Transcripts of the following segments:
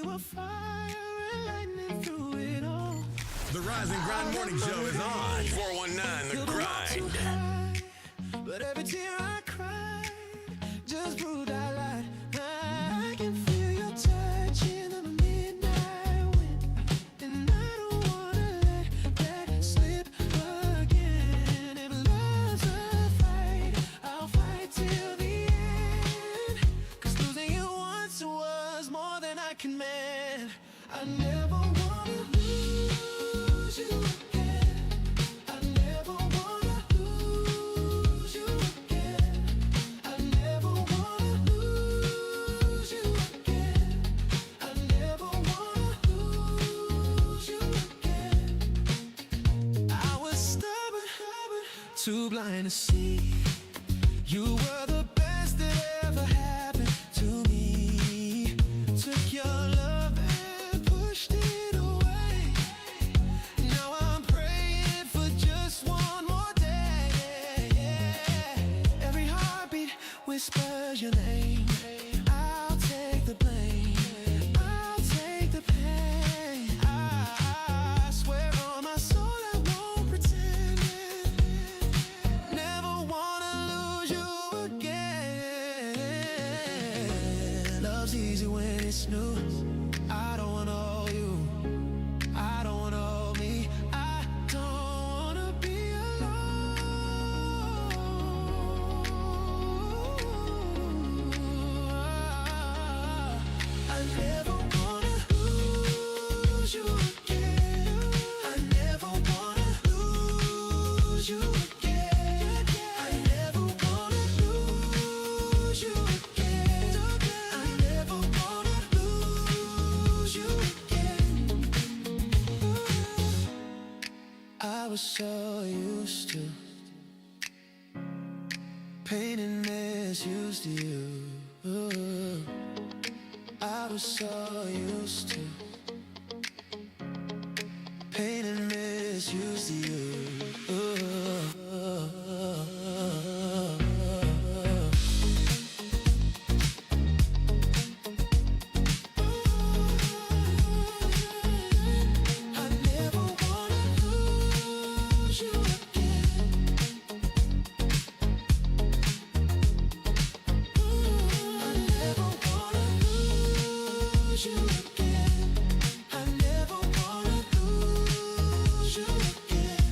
were fire and lightning through it all. The Rise and Grind Morning Show is on. 419 The Grind. But every tear I cried just proved I lied. I can feel your touch in the midnight wind, and I don't wanna let that slip again. If love's a fight, I'll fight till the end. 'Cause losing you once was more than I can mend. I never wanna lose you again. I never wanna lose you again. I never wanna lose you again. I never wanna lose you again. I was stubborn, too blind to see. You were the best that ever happened to me. Took your love and pushed it away. Now I'm praying for just one more day. Every heartbeat whispers your name. I'll take the blame. I'll take the pain. I swear on my soul I won't pretend it. Never wanna lose you again. Love's easy when it's new. I don't wanna owe you. I don't wanna owe me. I don't wanna be alone. I never wanna lose you again. I never wanna lose you again. I never wanna lose you again. I never wanna lose you again. I was so used to pain and misuse to you. I was so used to pain and misuse to you. I never wanna lose you again. I never wanna lose you again. I never wanna lose you again.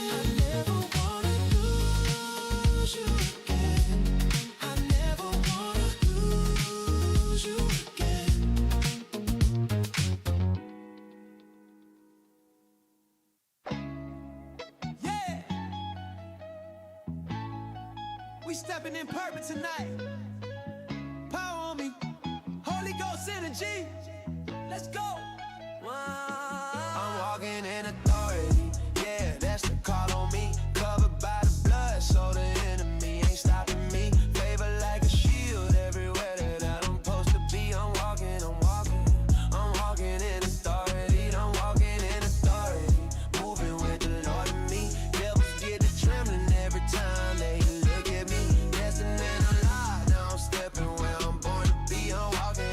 I never wanna lose you again. I never wanna lose you again. Yeah, we stepping in purpose tonight. Power on me, Holy Ghost energy. Let's go. I'm walking in authority. Yeah, that's the call on me. Covered by the blood, so the enemy ain't stopping me. Favor like a shield everywhere that I'm supposed to be. I'm walking in authority. I'm walking in authority. Moving with the Lord in me. Devils get to trembling every time they look at me. Destined and alive, now I'm stepping where I'm born to be. I'm walking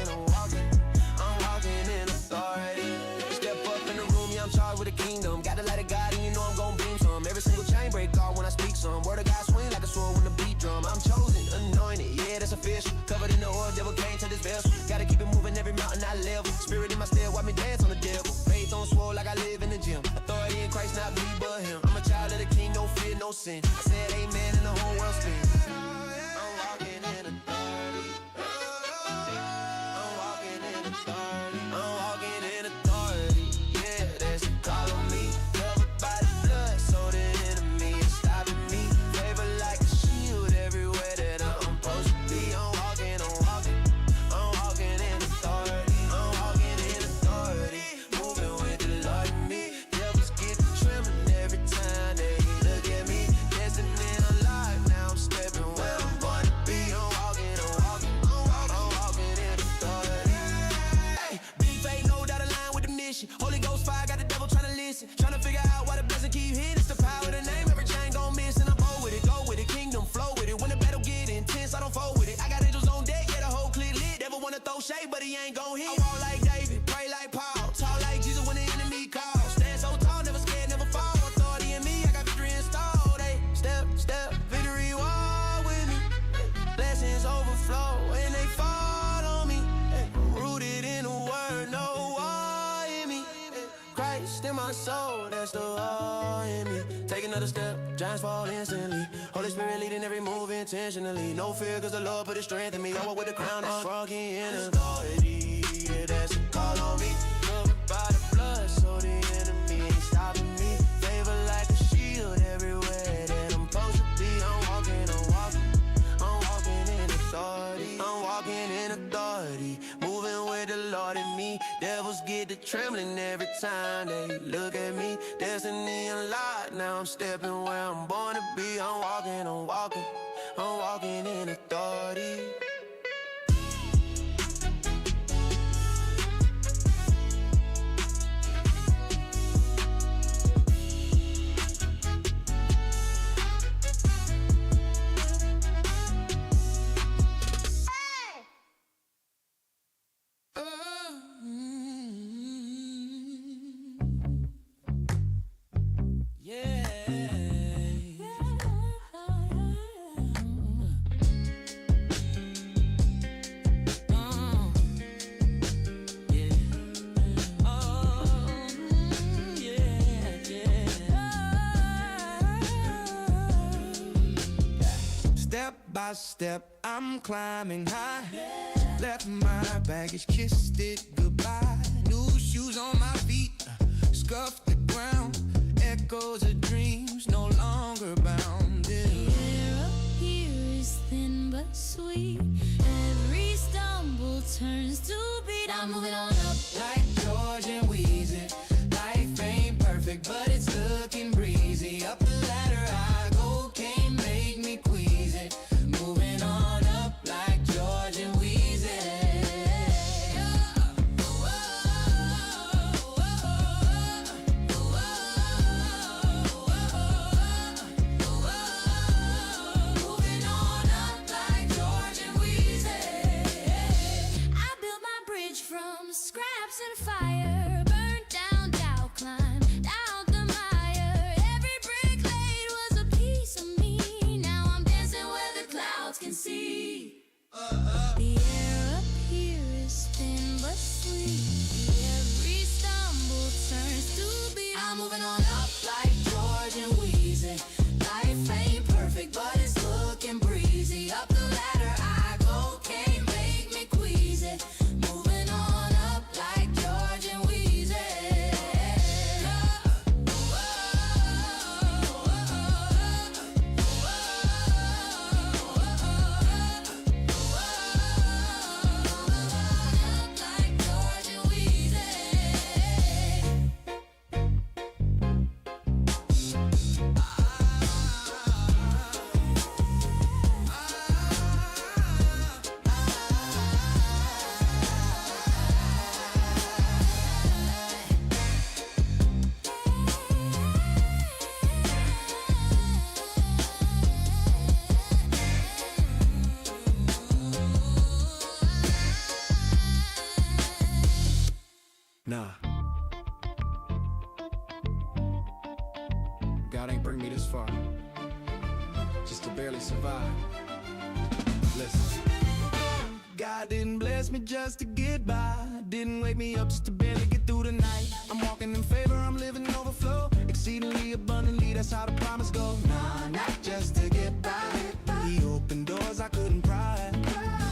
in authority. Step up in the room, yeah, I'm charged with the kingdom. Got the light of God, and you know I'm gon' beam some. Every single chain break off when I speak some. Word of God swing like a sword when the beat drum. I'm chosen, anointed, yeah, that's official. Covered in the oil, devil can't touch this vessel. Gotta keep it moving every mountain I level. Spirit in my step, watch me dance on the devil. Faith on swole like I live in the gym. Authority in Christ, not me but him. I'm a child of the king, no fear, no sin. I said amen and the whole world spins. I'm walking in authority. I'm walking in authority. I'm walking in authority. Yeah, that's the call on me. Covered by the blood, so the enemy is stopping me. Favor like a shield everywhere that I'm supposed to be. I'm walking in authority. I'm walking in authority. Moving with the Lord in me. Devils get to trembling every time they look at me. Destined and alive, now I'm stepping where I'm born to be. I'm walking in authority. Hey, big faith, no doubt aligned with the mission. Holy Ghost fire, got the devil tryna listen. Tryna figure out why the blessing keep hitting. It's the power of the name, every chain gon' miss. And I'm bold with it, go with it, kingdom flow with it. When the battle get intense, I don't fold with it. I got angels on deck, yeah, the whole clip lit. Devil wanna throw shade, but he ain't gon' hit. I walk like David, my soul, that's the all in me. Take another step, giants fall instantly. Holy Spirit leading every move intentionally. No fear, cause the Lord put his strength in me. I walk with the crown on, froggy in authority. Yeah, that's a call on me. Covered by the blood, so the enemy ain't stopping me. Favor like a shield everywhere that I'm supposed to be. I'm walking in authority. I'm walking in authority. Moving with the Lord in me. Devils get to trembling every time they look at me. Destiny unlocked, now I'm stepping where I'm born to be. I'm walking in authority. Step by step, I'm climbing high. Left my baggage, kissed it goodbye. New shoes on my feet, scuffed the ground. Echoes of dreams, no longer bound. The air up here is thin but sweet. Every stumble turns to beat. I'm moving on up like George and Wheezy. Life ain't perfect, but it's looking breezy. Up the ladder I go, can't make me queasy. Moving on up like George and Wheezy. Moving on up like George and Wheezy. I built my bridge from scraps and fire. Burnt down, down, climbed out the mire. Every brick laid was a piece of me. Now I'm dancing where the clouds can see. The air up here is thin but sweet. Every stumble turns to beat. I'm moving on up like George and Wheezy. Life ain't perfect, but it's looking breezy. Up the ladder I go, can't make me queasy. Moving on up like George and Wheezy. Like George and Wheezy. Nah. God ain't bring me this far just to barely survive. Listen. God didn't bless me just to get by. Didn't wake me up just to barely get through the night. I'm walking in favor, I'm living overflow. Exceedingly abundantly, that's how the promise goes. Nah, not just to get by. He opened doors I couldn't pry.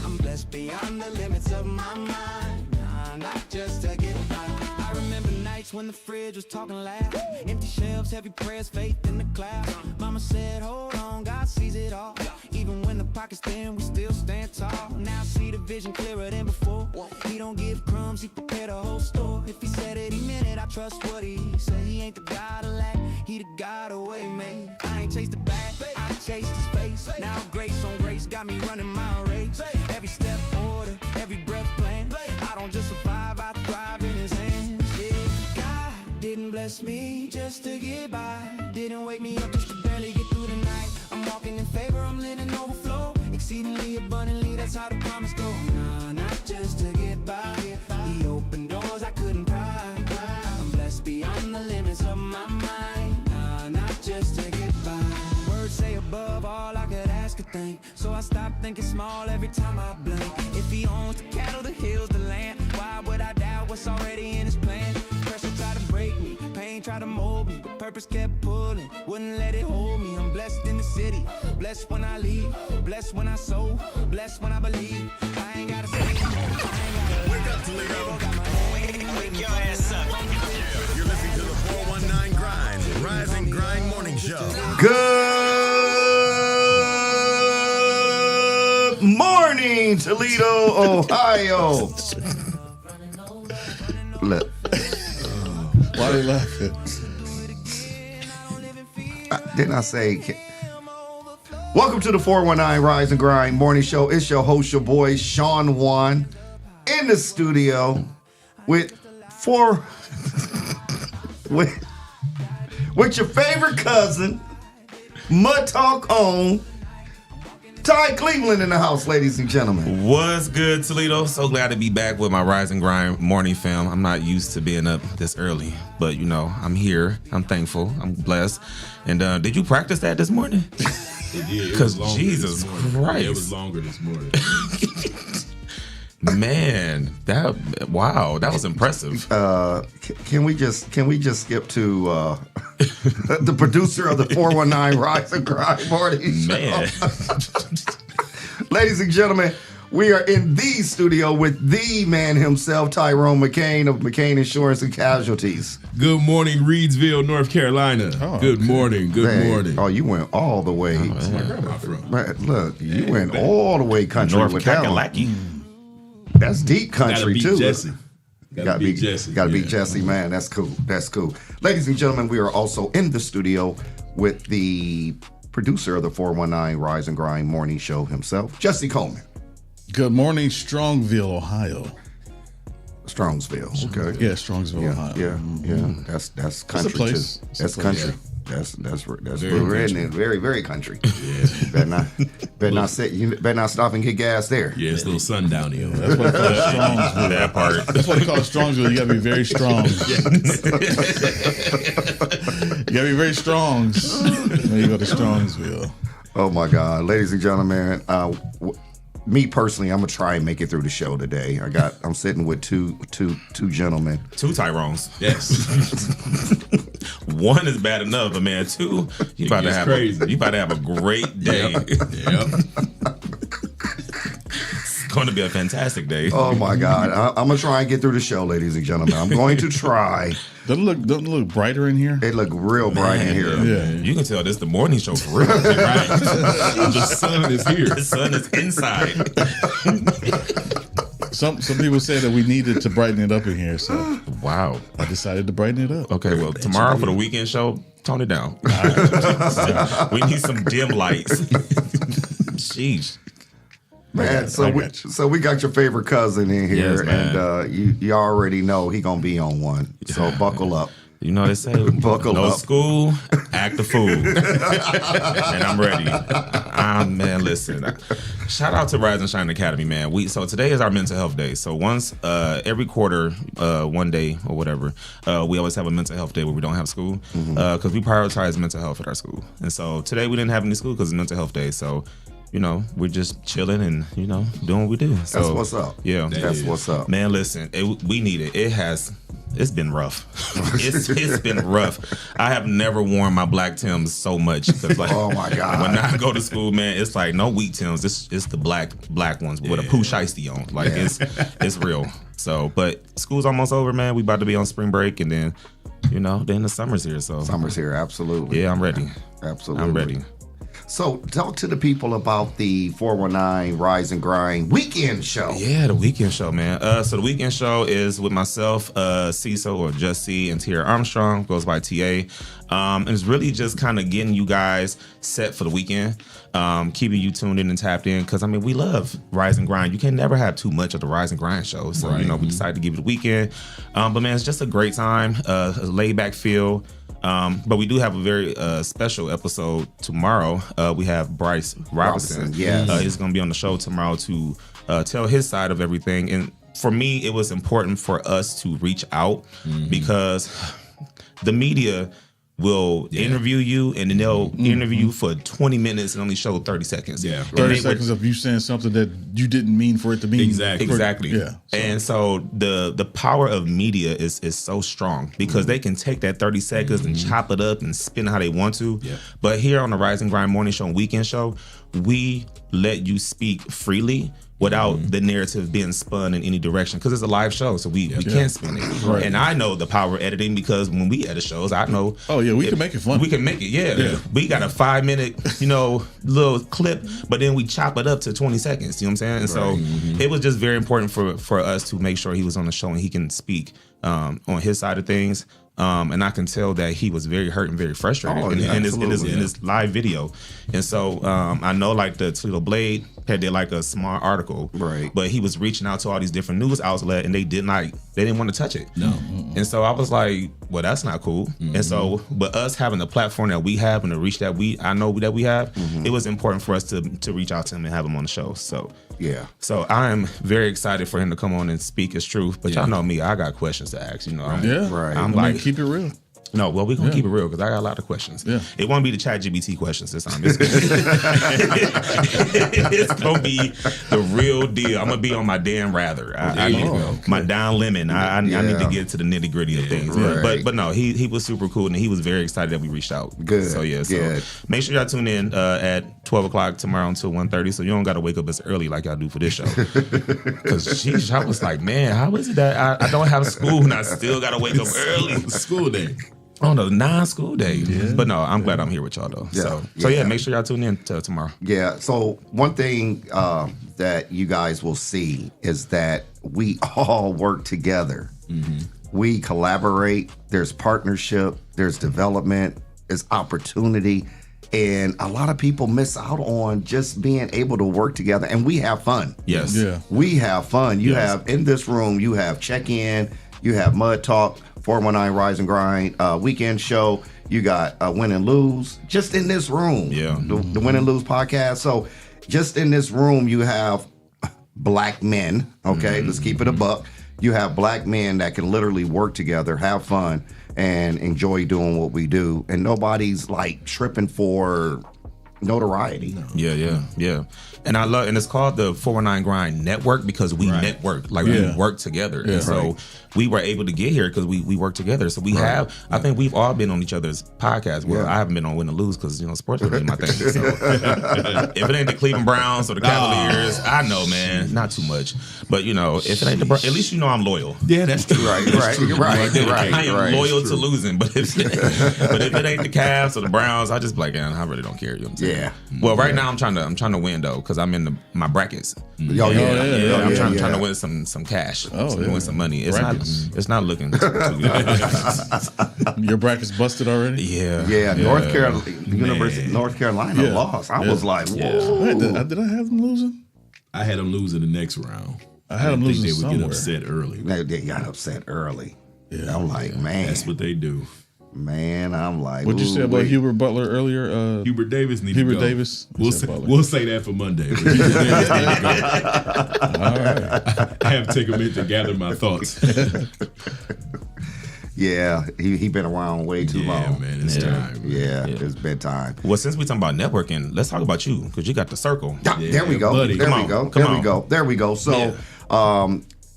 I'm blessed beyond the limits of my mind. Nah, not just to get by. I remember nights when the fridge was talking loud. Empty shelves, heavy prayers, faith in the clouds. Mama said, hold on, God sees it all. Even when the pocket's thin, we still stand tall. Now I see the vision clearer than before. He don't give crumbs, he prepared a whole store. If he said it, he meant it, I trust what he said. He ain't the God of lack, he the God of way made. I ain't chased the bag, I chased his face. Now grace on grace got me running my race. Every step order, every breath plan. I don't just survive, I thrive in his hands. Yeah, God didn't bless me just to get by. Didn't wake me up just to barely get through the night. I'm walking in favor, I'm living overflow. Exceedingly abundantly, that's how the promise goes. Nah, not just to get by. He opened doors I couldn't pry. I'm blessed beyond the limits of my mind. Nah, not just to get by. Words say above all I could ask or think. So I stopped thinking small every time I blink. If he owns the cattle, the hills, the land, why would I doubt what's already in his plan? Pressure tried to break me, pain tried purpose kept pulling, wouldn't let it hold me. I'm blessed in the city, blessed when I leave, blessed when I sow, blessed when I believe. I ain't gotta say, Wake up, Toledo. Wake your ass up. Yeah, you're listening to the 419 Grind, Rise and Grind Morning Show. Good morning, Toledo, Ohio. Look. Why are they laughing? Didn't I say? Welcome to the 419 Rise and Grind Morning Show. It's your host, your boy, Shawn Juan, in the studio with your favorite cousin, Mud Talk on Ty Cleveland in the house, ladies and gentlemen. What's good, Toledo? So glad to be back with my Rise and Grind morning fam. I'm not used to being up this early, but you know, I'm here. I'm thankful. I'm blessed. And did you practice that this morning? Because Jesus Christ. Yeah, it was longer this morning. Man, that was impressive. Can we just skip to the producer of the 419 Rise and Grind Morning Show? Man. Ladies and gentlemen, we are in the studio with the man himself, Tyrone McCain of McCain Insurance and Casualties. Good morning, Reidsville, North Carolina. Good morning. Good morning. Oh, you went all the way. That's where my grandma from. Man, look, you went all the way country North with that one. Kakalaki. That's deep country, Gotta beat too. Jesse. Gotta beat Jesse. Gotta beat Yeah. Jesse, man. That's cool. That's cool. Ladies and gentlemen, we are also in the studio with the producer of the 419 Rise and Grind Morning Show himself, Jesse Coleman. Good morning, Strongville, Ohio. Strongsville. Okay. Yeah, Strongsville, Ohio. Yeah. That's country place. too. It's a That's place. country. That's Very redneck. Very, very country. better not stop and get gas there. Yeah, it's a little sundowny over That's what they call Strongsville. That part. That's what they call Strongsville. You gotta be very strong. You gotta be very strong when you go to Strongsville. Oh my God, ladies and gentlemen, me personally, I'm gonna try and make it through the show today. I'm sitting with two gentlemen. Two Tyrones. Yes. One is bad enough, but man, two, you about to have a great day. Yep. It's going to be a fantastic day. Oh my God, I'm gonna try and get through the show, ladies and gentlemen. I'm going to try. Doesn't it look brighter in here? It look real bright in here. Yeah. You can tell this the morning show for real. Right? The sun is here. The sun is inside. Some people said that we needed to brighten it up in here, so Wow. I decided to brighten it up. Okay, well, tomorrow for the weekend show, tone it down. We need some dim lights. Sheesh. Man, so we got your favorite cousin in here, Yes, man. and you already know he gonna be on one. So buckle up. You know they say, Buckle no up. school, act the fool. And I'm ready. Man, listen. Shout out to Rise and Shine Academy, man. So today is our mental health day. So once every quarter, one day or whatever, we always have a mental health day where we don't have school because we prioritize mental health at our school. And so today we didn't have any school because it's mental health day. So, you know, we're just chilling and, you know, doing what we do. So, That's what's up. Yeah. That's what's up. Man, listen, we need it. It's been rough. It's been rough. I have never worn my black Timbs so much. Like, Oh my God. when I go to school, man, it's like no weak Timbs. It's the black ones with a poo shiesty on. Like it's real. So, but school's almost over, man. We about to be on spring break, and then, you know, then the summer's here. So Summer's here, absolutely. yeah, I'm ready. Absolutely. I'm ready. So talk to the people about the 419 Rise and Grind weekend show. Yeah, the weekend show, man. So the weekend show is with myself, Cecil, or Just C, and Tierra Armstrong, goes by TA. And it's really just kind of getting you guys set for the weekend, keeping you tuned in and tapped in. Because, I mean, we love Rise and Grind. You can never have too much of the Rise and Grind show. So, you know, we decided to give it a weekend. But, man, it's just a great time, a laid-back feel. But we do have a very special episode tomorrow. We have Bryce Robinson. Yes. He's going to be on the show tomorrow to tell his side of everything. And for me, it was important for us to reach out because the media will interview you, and then they'll interview you for 20 minutes and only show 30 seconds. Yeah. 30 seconds of you saying something that you didn't mean for it to mean. Exactly. Yeah. And so the power of media is so strong because they can take that 30 seconds and chop it up and spin it how they want to. Yeah. But here on the Rise and Grind Morning Show and Weekend Show, we let you speak freely without the narrative being spun in any direction because it's a live show, so we can't spin it. Right. And I know the power of editing because when we edit shows, I know. Oh yeah, we can make it fun. We can make it, yeah. We got a 5-minute, little clip, but then we chop it up to 20 seconds. You know what I'm saying? And so it was just very important for us to make sure he was on the show and he can speak on his side of things. And I can tell that he was very hurt and very frustrated in his live video. And so I know like the Toledo Blade had did like a smart article, right? But he was reaching out to all these different news outlets and they didn't want to touch it. No. And so I was like, well, that's not cool. And so, but us having the platform that we have and the reach that we have, it was important for us to reach out to him and have him on the show. So yeah. So I am very excited for him to come on and speak his truth. But y'all know me, I got questions to ask. I'm like, keep it real. No, well, we're going to keep it real because I got a lot of questions. Yeah. It won't be the ChatGPT questions this time. It's going to be the real deal. I'm going to be on my damn rather. My down lemon. I need to get to the nitty gritty of things. Right. But no, he was super cool and he was very excited that we reached out. Good. So yeah, Good. Make sure y'all tune in at 12 o'clock tomorrow until 1:30 so you don't got to wake up as early like y'all do for this show. Because I was like, man, how is it that I don't have school and I still got to wake up early? School day. On a non-school day. Yeah. But no, I'm glad I'm here with y'all though. Yeah. So yeah, make sure y'all tune in tomorrow. Yeah. So one thing that you guys will see is that we all work together. We collaborate. There's partnership. There's development. There's opportunity. And a lot of people miss out on just being able to work together. And we have fun. Yes. Yeah. We have fun. You have in this room, you have check-in, you have Mud Talk, 419 Rise and Grind weekend show. You got Win and Lose just in this room. Yeah. The Win and Lose podcast. So just in this room, you have black men. Okay, let's keep it a buck. You have black men that can literally work together, have fun, and enjoy doing what we do. And nobody's like tripping for notoriety. No. Yeah. And I love, and it's called the 419 Grind Network because we network, like we work together. And so we were able to get here because we work together. So we have, I think we've all been on each other's podcasts. Well, I haven't been on Win or Lose because, sports is really my thing. So if it ain't the Cleveland Browns or the Cavaliers, I know, man, not too much. But, if it ain't the Browns, at least I'm loyal. Yeah, that's true. Right. I am loyal to losing. But if it ain't the Cavs or the Browns, I just be like, I really don't care. You know what I'm saying? Yeah. Well, right now I'm trying to win though because I'm in my brackets. I'm trying to win some cash. Win some money. It's not looking too good. Your bracket's busted already? Yeah. North Carolina, University of North Carolina lost. I was like, whoa. Wait, did I have them losing? I had them losing the next round. I had them losing they would somewhere. get upset early. They got upset early. Yeah. I'm like, man. That's what they do. Man, I'm like, what'd you say about Hubert Butler earlier? Hubert Davis needs to go. Hubert Davis? We'll say that for Monday. But Hubert Davis needs to go. All right. I have to take a minute to gather my thoughts. Yeah, he been around way too long. Yeah, man, it's time. Man. Yeah, it's bedtime. Well, since we talking about networking, let's talk about you because you got the circle. There we go. Buddy. There we go. So,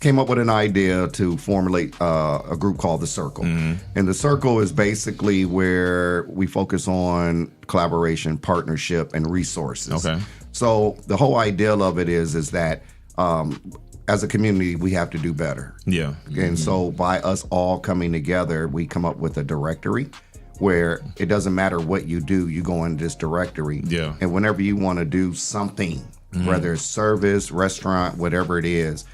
came up with an idea to formulate a group called The Circle. And The Circle is basically where we focus on collaboration, partnership, and resources. Okay. So the whole idea of it is that as a community, we have to do better. Yeah. And so by us all coming together, we come up with a directory where it doesn't matter what you do, you go into this directory. Yeah. And whenever you want to do something, whether it's service, restaurant, whatever it is,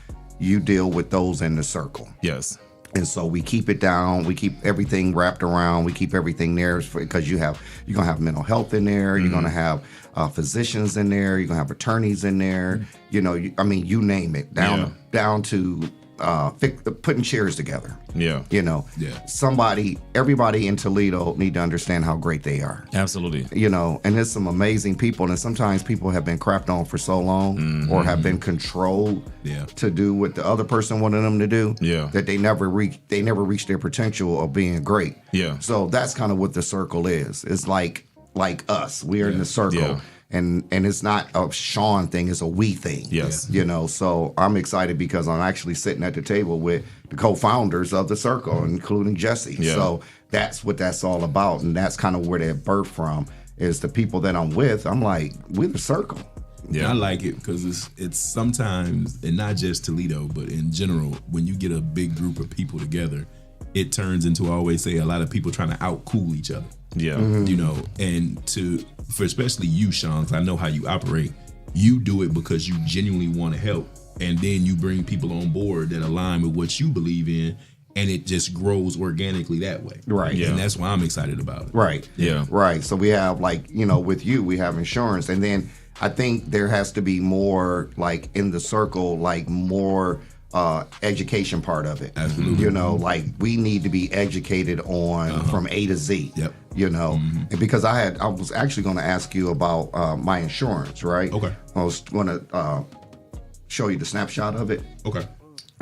you deal with those in the circle. Yes. And so we keep it down. We keep everything wrapped around. We keep everything there because you're gonna have mental health in there. You're gonna have physicians in there. You're gonna have attorneys in there. You name it down to putting chairs together. Yeah. You know, everybody in Toledo need to understand how great they are. Absolutely. You know, and there's some amazing people, and sometimes people have been crapped on for so long or have been controlled to do what the other person wanted them to do. That they never reach their potential of being great. So that's kind of what the circle is. It's like us. We are in the circle. And it's not a Shawn thing, it's a we thing. You know, so I'm excited because I'm actually sitting at the table with the co-founders of the circle, including Jesse. So that's what that's all about. And that's kind of where that birthed from, is the people that I'm with. I'm like, we're the circle. I like it because it's sometimes, and not just Toledo, but in general, when you get a big group of people together, it turns into, I always say, a lot of people trying to out-cool each other. You know, and for especially you, Shawn, 'cause I know how you operate, you do it because you genuinely want to help, and then you bring people on board that align with what you believe in, and it just grows organically that way. And that's why I'm excited about it. Right. So we have, like, you know, with you, we have insurance, and then I think there has to be more, like, in the circle, like more education part of it. Absolutely. You know, like, we need to be educated on from A to Z. You know, and because I was actually going to ask you about my insurance, right? Okay. I was going to show you the snapshot of it. Okay.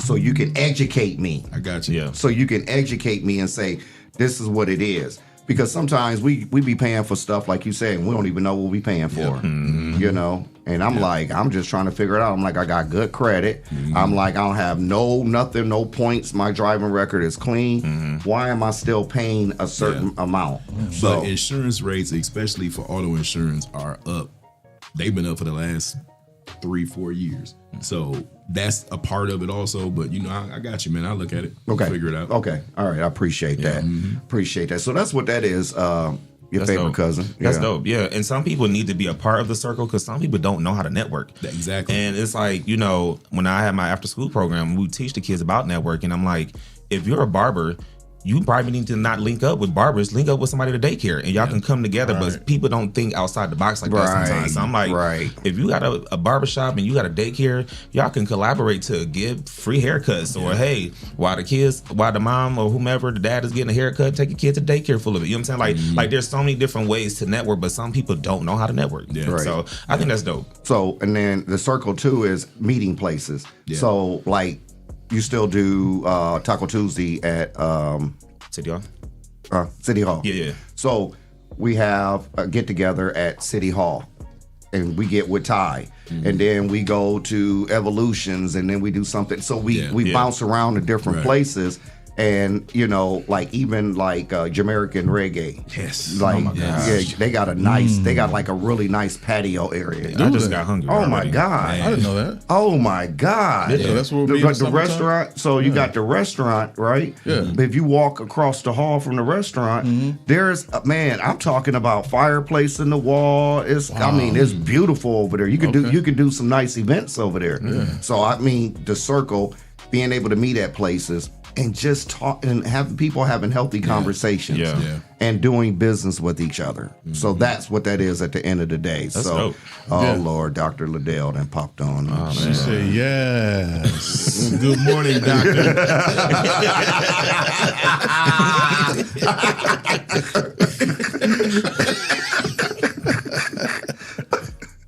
So you can educate me. I got you. So you can educate me and say, this is what it is. Because sometimes we be paying for stuff, like you said, and we don't even know what we paying for. You know? And I'm like, I'm just trying to figure it out. I'm like, I got good credit. I'm like, I don't have no points. My driving record is clean. Why am I still paying a certain amount? So But insurance rates, especially for auto insurance, are up. They've been up for the last 3-4 years. So that's a part of it also. But, you know, I got you, man. I'll look at it. Okay. Figure it out. Okay. All right. I appreciate that. Appreciate that. So that's what that is. Your That's favorite dope. cousin. That's dope. Yeah. And some people need to be a part of the circle because some people don't know how to network. Exactly. And it's like, you know, when I had my after school program, we teach the kids about networking. I'm like, if you're a barber, you probably need to not link up with barbers, link up with somebody at the daycare, and y'all can come together. But people don't think outside the box like that sometimes. So I'm like, if you got a barbershop and you got a daycare, y'all can collaborate to give free haircuts. Or hey, while the mom or whomever, the dad is getting a haircut, take your kid to daycare full of it. You know what I'm saying? Like there's so many different ways to network, but some people don't know how to network. So I think that's dope. So, and then the circle too is meeting places. So like, you still do Taco Tuesday at City Hall? City Hall. Yeah. So we have a get together at City Hall, and we get with Ty, and then we go to Evolutions, and then we do something. So we bounce around to different places. And, you know, like even like Jamaican reggae. Like, they got a nice, they got like a really nice patio area. I just got hungry. Oh my God. I didn't know that. Oh my God. Yeah, that's what the restaurant. So you got the restaurant, right? Yeah. If you walk across the hall from the restaurant, there's, man, I'm talking about fireplace in the wall. It's, I mean, it's beautiful over there. You can do some nice events over there. So I mean, the circle, being able to meet at places and just talk and have people having healthy conversations and doing business with each other. So that's what that is at the end of the day. That's so, dope. Lord, Dr. Liddell then popped on. She said, yes. Good morning, doctor.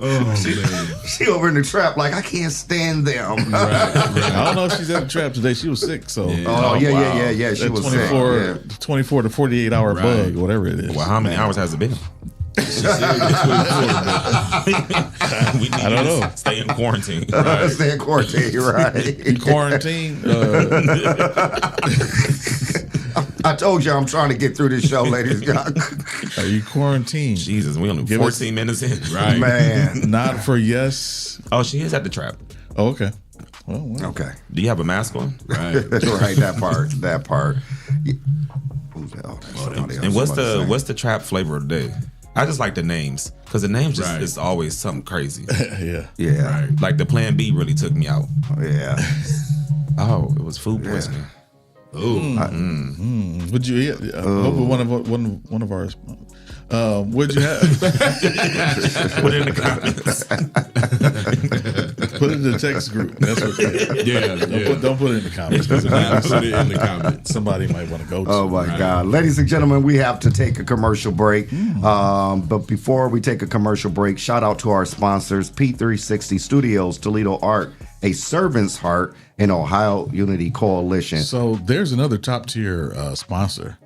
Oh, man. She over in the trap like, I can't stand them. I don't know if she's at the trap today. She was sick, so. Yeah. She was 24 to 48 hour bug, whatever it is. Well, how many hours has it been? We need I don't know. Stay in quarantine. Stay in quarantine, right? Quarantine. I told you I'm trying to get through this show, ladies. Are you quarantined? Jesus, we only 14 minutes in. Right. Man. Not for yes. Oh, she is at the trap. Oh, okay. Well. Okay. Do you have a mask on? Right. Right, that part. Yeah. Who's that? Oh, that's somebody else. And what's Somebody the the trap flavor of the day? I just like the names because the names just is always something crazy. Yeah. Right. Like the Plan B really took me out. Yeah. Oh, it was food poisoning. Would you eat? Hopefully one of ours. Would you have? Put it in the comments. Put it in the text group. That's what. Don't put it in the comments. Put it in the comments. Somebody might want to go to. Oh my God. Ladies and gentlemen, we have to take a commercial break. But before we take a commercial break, shout out to our sponsors, P360 Studios, Toledo Art, A Servant's Heart, and Ohio Unity Coalition. So there's another top tier sponsor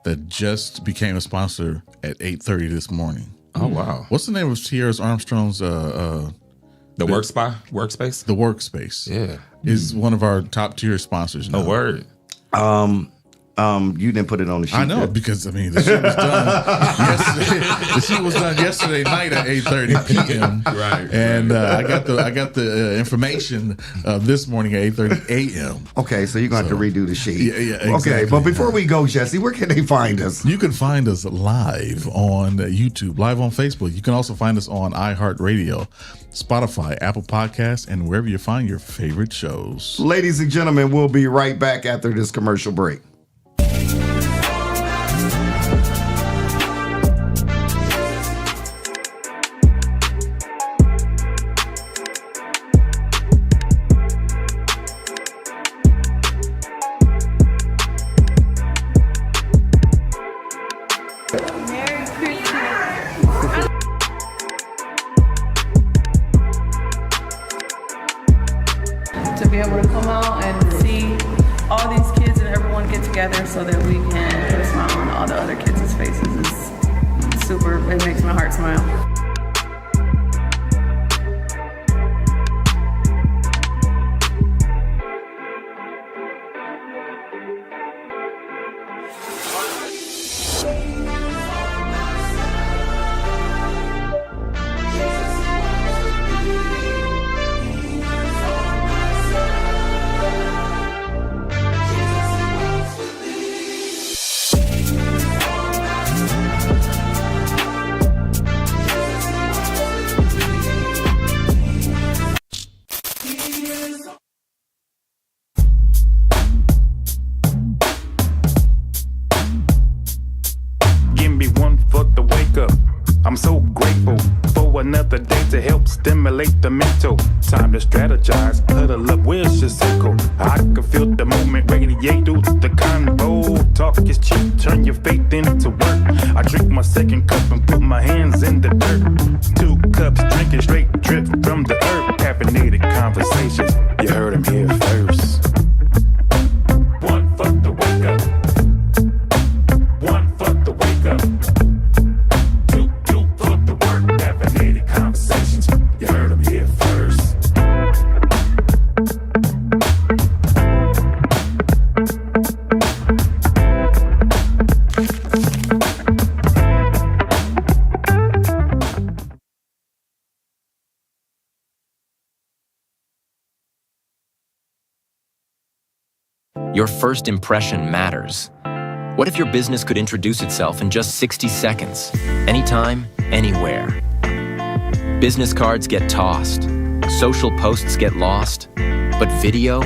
that just became a sponsor at 8:30 this morning. Oh wow! What's the name of Tierra's Armstrong's? The workspace. The workspace. Yeah, is one of our top tier sponsors now. Oh word. You didn't put it on the sheet. I know because the shit was done yesterday. The shit was done yesterday night at 8:30 p.m. Right. And I got the information this morning at 8:30 a.m. Okay, so you're going to have to redo the sheet. Yeah, exactly. Okay, but before we go, Jesse, where can they find us? You can find us live on YouTube, live on Facebook. You can also find us on iHeartRadio, Spotify, Apple Podcasts, and wherever you find your favorite shows. Ladies and gentlemen, we'll be right back after this commercial break. To be able to come out and see all these kids and everyone get together so that we can put a smile on all the other kids' faces is super. It makes my heart smile. I'm so grateful for another day to help stimulate the mental. Time to strategize, huddle up, where's your circle? I can feel the movement radiate through the convo. Talk is cheap, turn your faith into work. I drink my second cup and put my hands in the dirt. 2 cups, drinking straight drip from the earth. Caffeinated conversations, you heard them here first. 1 for the wake up. 1 for the wake up. You heard them here first. Your first impression matters. What if your business could introduce itself in just 60 seconds? Anytime, anywhere. Business cards get tossed, social posts get lost, but video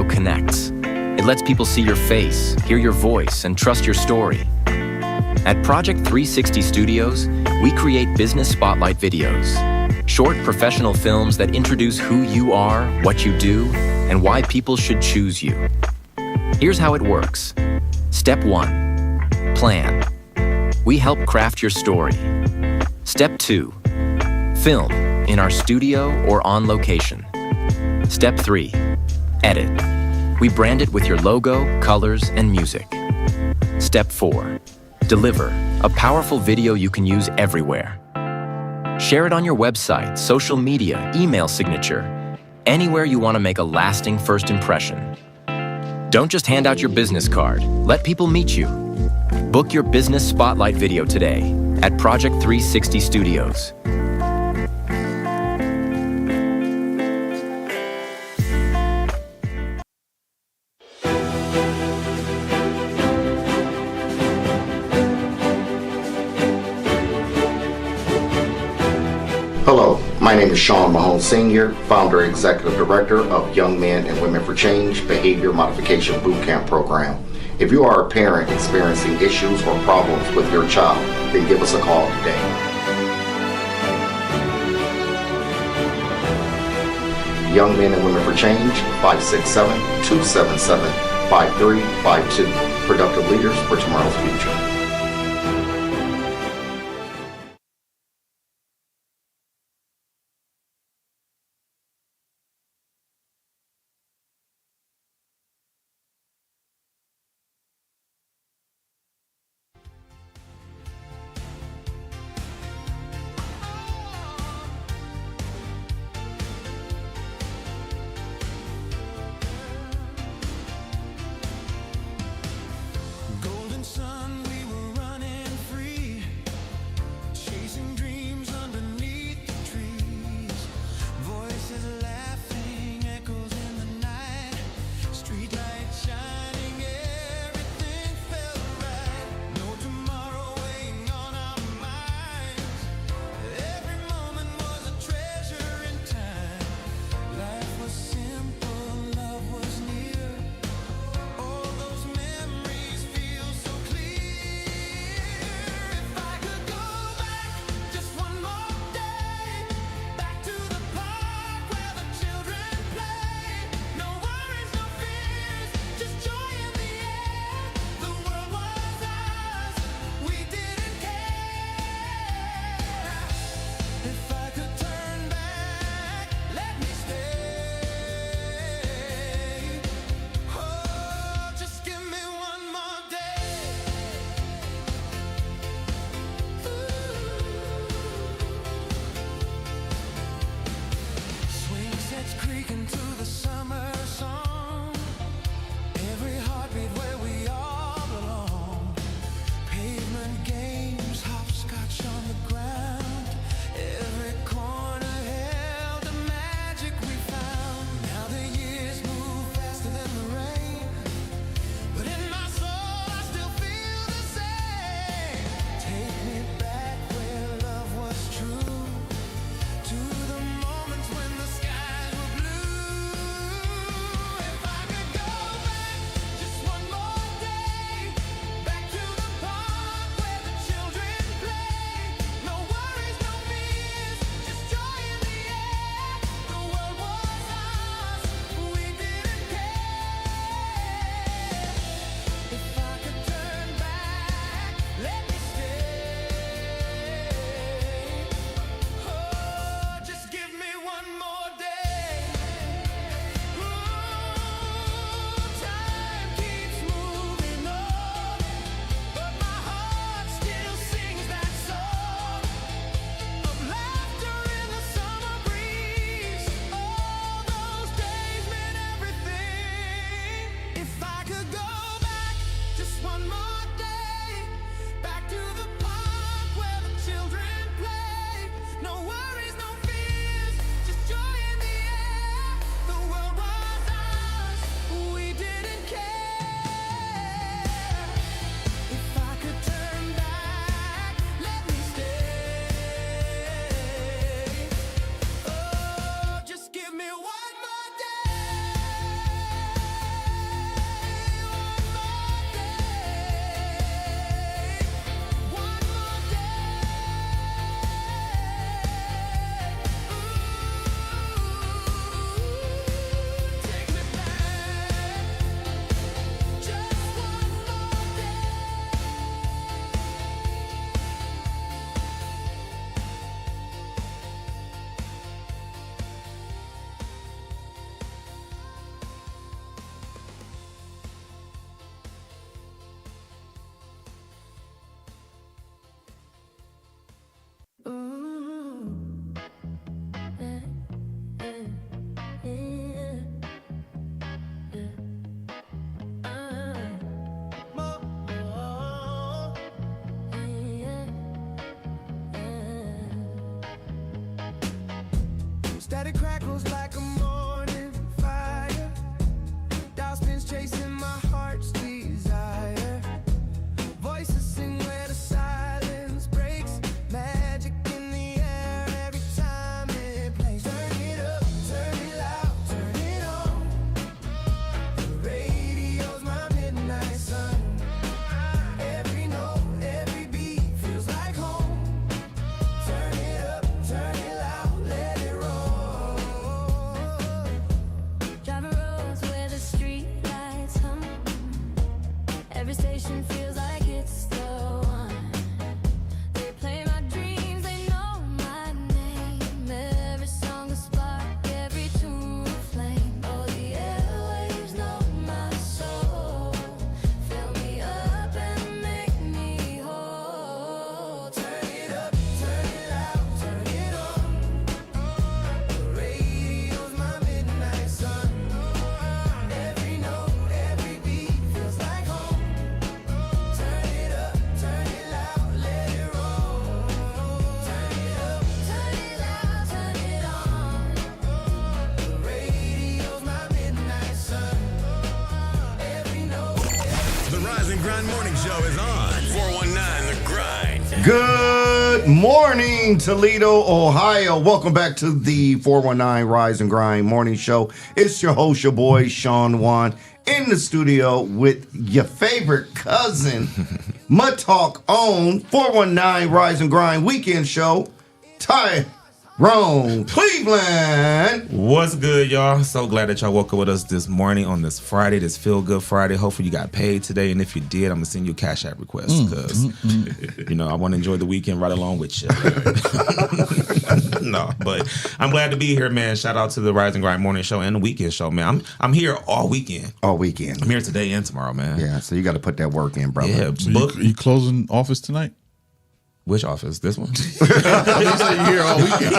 connects. It lets people see your face, hear your voice, and trust your story. At Project 360 Studios, we create business spotlight videos, short professional films that introduce who you are, what you do, and why people should choose you. Here's how it works. Step 1, plan. We help craft your story. Step 2, film in our studio or on location. Step 3, edit. We brand it with your logo, colors, and music. Step 4, deliver a powerful video you can use everywhere. Share it on your website, social media, email signature, anywhere you want to make a lasting first impression. Don't just hand out your business card. Let people meet you. Book your business spotlight video today at Project 360 Studios. Hello, my name is Shawn Mahone Sr., founder and executive director of Young Men and Women for Change Behavior Modification Bootcamp Program. If you are a parent experiencing issues or problems with your child, then give us a call today. Young Men and Women for Change, 567-277-5352. Productive leaders for tomorrow's future. Golden sun, we were running free, chasing dreams underneath the trees. Voices laughing, echoes in the night, streetlights shining, everything felt right. No tomorrow weighing on our minds. Every moment was a treasure in time. Life was simple, love was near. All those memories feel so clear. If I could go back just one more day, back to the park where the children play. No worries, no fears, just joy in the air. The world was ours, we didn't care. If I could turn back, let me stay. Oh, just give me one more day. Swing sets creaking to the summer song. Every heartbeat where we all belong. Pavement games, hopscotch on the ground. Every corner held the magic we found. Now the years move faster than the rain, but in my soul I still feel the same. Take me back where love was true, to the moments when the skies were blue. If I could go back just one more day, back to the park where the children play. No worries, no fears, just joy in the air. The world was ours, we didn't care. If I could turn back, let me stay. Oh, just give me one more day. Time keeps moving on, but my heart still sings that song of laughter in the summer breeze. All those days meant everything. If I could go back just one more day, back to the park where the children play. No worries, no fears, just joy in the air. The world was ours, we didn't care. If I could turn back, let me stay. Oh, just give me one more day. One more day. Take me back. Just one more day. Static crackles like a morning fire. Dial spins chasing my heart's desire. Voices sing where the silence breaks. Magic in the air every time it plays. Turn it up, turn it loud, turn it on. The radio's my midnight sun. Every note, every beat feels like home. Turn it up, turn it loud, let it roll. Every station feels like it's the one. They play my dreams, they know my name. Every song a spark, every tune a flame. Oh, the airwaves know my soul. Fill me up and make me whole. Turn it up, turn it loud, turn it on. The radio's my midnight sun. Every note, every beat feels like home. Turn it up, turn it loud, let it roll. Turn it up, turn it loud, turn it on. The radio's my midnight sun. Every note, The Rise and Grind Morning Show is on. 419 The Grind. Good morning, Toledo, Ohio. Welcome back to the 419 Rise and Grind Morning Show. It's your host, your boy, Shawn Juan, in the studio with your favorite cousin, Mud Talk on 419 Rise and Grind Weekend Show, Tyrone, Cleveland. What's good, y'all? So glad that y'all woke up with us this morning on this Friday, this Feel Good Friday. Hopefully you got paid today, and if you did, I'm gonna send you a Cash App request because I want to enjoy the weekend right along with you. No, but I'm glad to be here, man. Shout out to the Rise and Grind Morning Show and the Weekend Show, man. I'm here all weekend. All weekend. I'm here today and tomorrow, man. Yeah, so you got to put that work in, brother. Yeah, So book. you closing office tonight? Which office? This one? You say you here all weekend.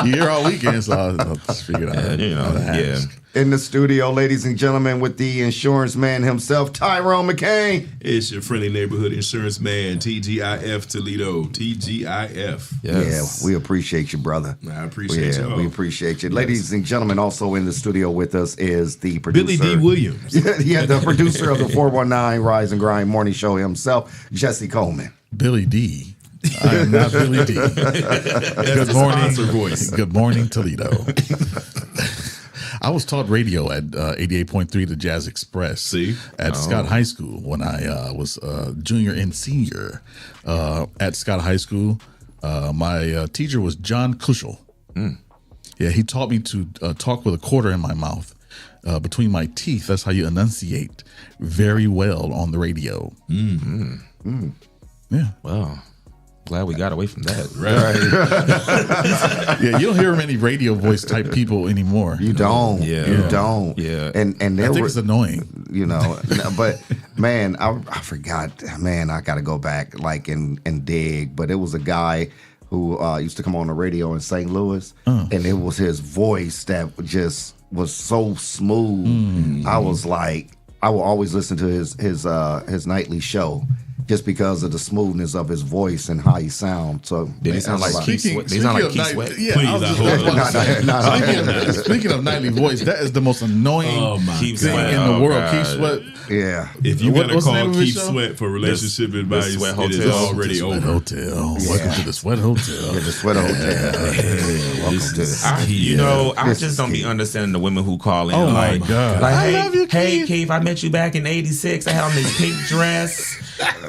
You here all weekend, so I'll just figure it out. Yeah. In the studio, ladies and gentlemen, with the insurance man himself, Tyrone McCain. It's your friendly neighborhood insurance man, TGIF Toledo. TGIF. Yes. Yeah, we appreciate you, brother. I appreciate you. We appreciate you. Ladies and gentlemen, also in the studio with us is the producer. Billy D. Williams. Yeah, the producer of the 419 Rise and Grind Morning Show himself, Jesse Coleman. Billy D. I am not Billy D. Good morning, voice. Good morning, Toledo. I was taught radio at 88.3 the Jazz Express at Scott High School when I was junior and senior at Scott High School. My teacher was John Kushel. Yeah, he taught me to talk with a quarter in my mouth between my teeth. That's how you enunciate very well on the radio. Yeah. Wow. Glad we got away from that. Right. Yeah, you don't hear many radio voice type people anymore. You don't. Yeah. You don't. Yeah. And I there think were, it's annoying. But man, I forgot. Man, I got to go back and dig. But it was a guy who used to come on the radio in St. Louis, and it was his voice that just was so smooth. I was like, I will always listen to his nightly show. Just because of the smoothness of his voice and how he sounds. So did he sound like Keith Sweat? Did he sound like Keith Sweat? Yeah, I was just about to say, speaking of nightly voice, that is the most annoying thing in the world. God. Keith Sweat. Yeah. If you gotta what's the name call of his Keith show? Sweat for relationship advice, Sweat it is Hotel. already Sweat over. Hotel. Welcome to the Sweat Hotel. The Sweat Hotel. Welcome to I just don't be understanding the women who call in. Oh my God. Like, I hey, love you, hey, Keith. Keith, I met you back in '86. I had on this pink dress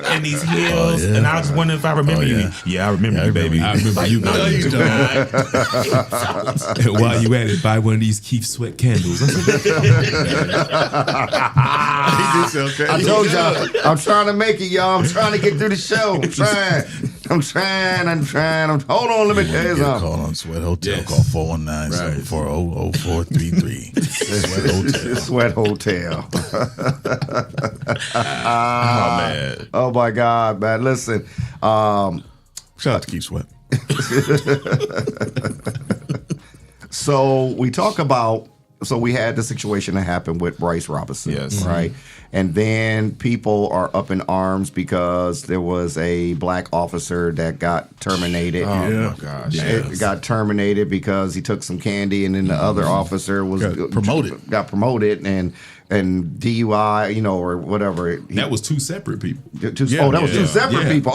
and these heels, and I was just wondering if I remember you. Yeah, I remember you, baby. I remember you. No, you do not. And while you at it, buy one of these Keith Sweat candles. I told y'all, I'm trying to make it, y'all. I'm trying to get through the show. I'm trying. Hold on, let me tell you something. Call on Sweat Hotel. Call 419-740-0433. Sweat Hotel. Sweat Hotel. Oh man. Oh my God, man. Listen. Shout out to Keith Sweat. So we talk about. So we had the situation that happened with Bryce Robinson, Yes. right? And then people are up in arms because there was a black officer that got terminated. Oh my gosh. It got terminated because he took some candy, and then the other officer was got promoted and DUI, or whatever. That was two separate people. That was two separate people.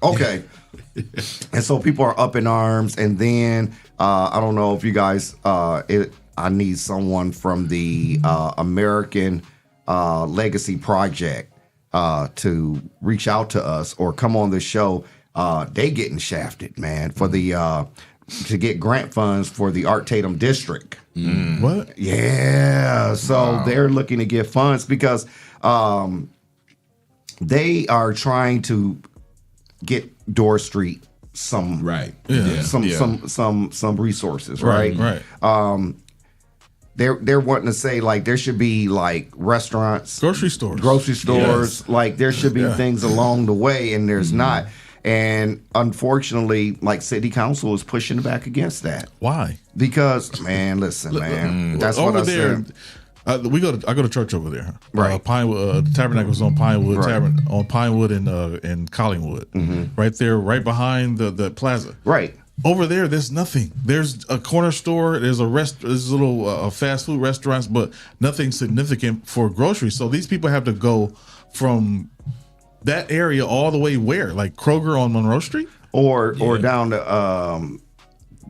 Okay. And so people are up in arms, and then I don't know if you guys. I need someone from the American Legacy Project to reach out to us or come on the show. They getting shafted, man, for the to get grant funds for the Art Tatum District. What? Yeah. So they're looking to get funds because they are trying to get Door Street some some resources, right? Right. They're wanting to say like there should be like restaurants, grocery stores, yes. Like there should be things along the way, and there's not. And unfortunately, like city council is pushing back against that. Why? Because man, listen, man, that's over what I there. said. I go to church over there. Right. Pinewood. The Tabernacle's on Pinewood. Right. On Pinewood and Collingwood. Right there, right behind the plaza. Right. Over there, there's nothing. There's a corner store. There's there's little fast food restaurants, but nothing significant for groceries. So these people have to go from that area all the way where, like Kroger on Monroe Street, or down to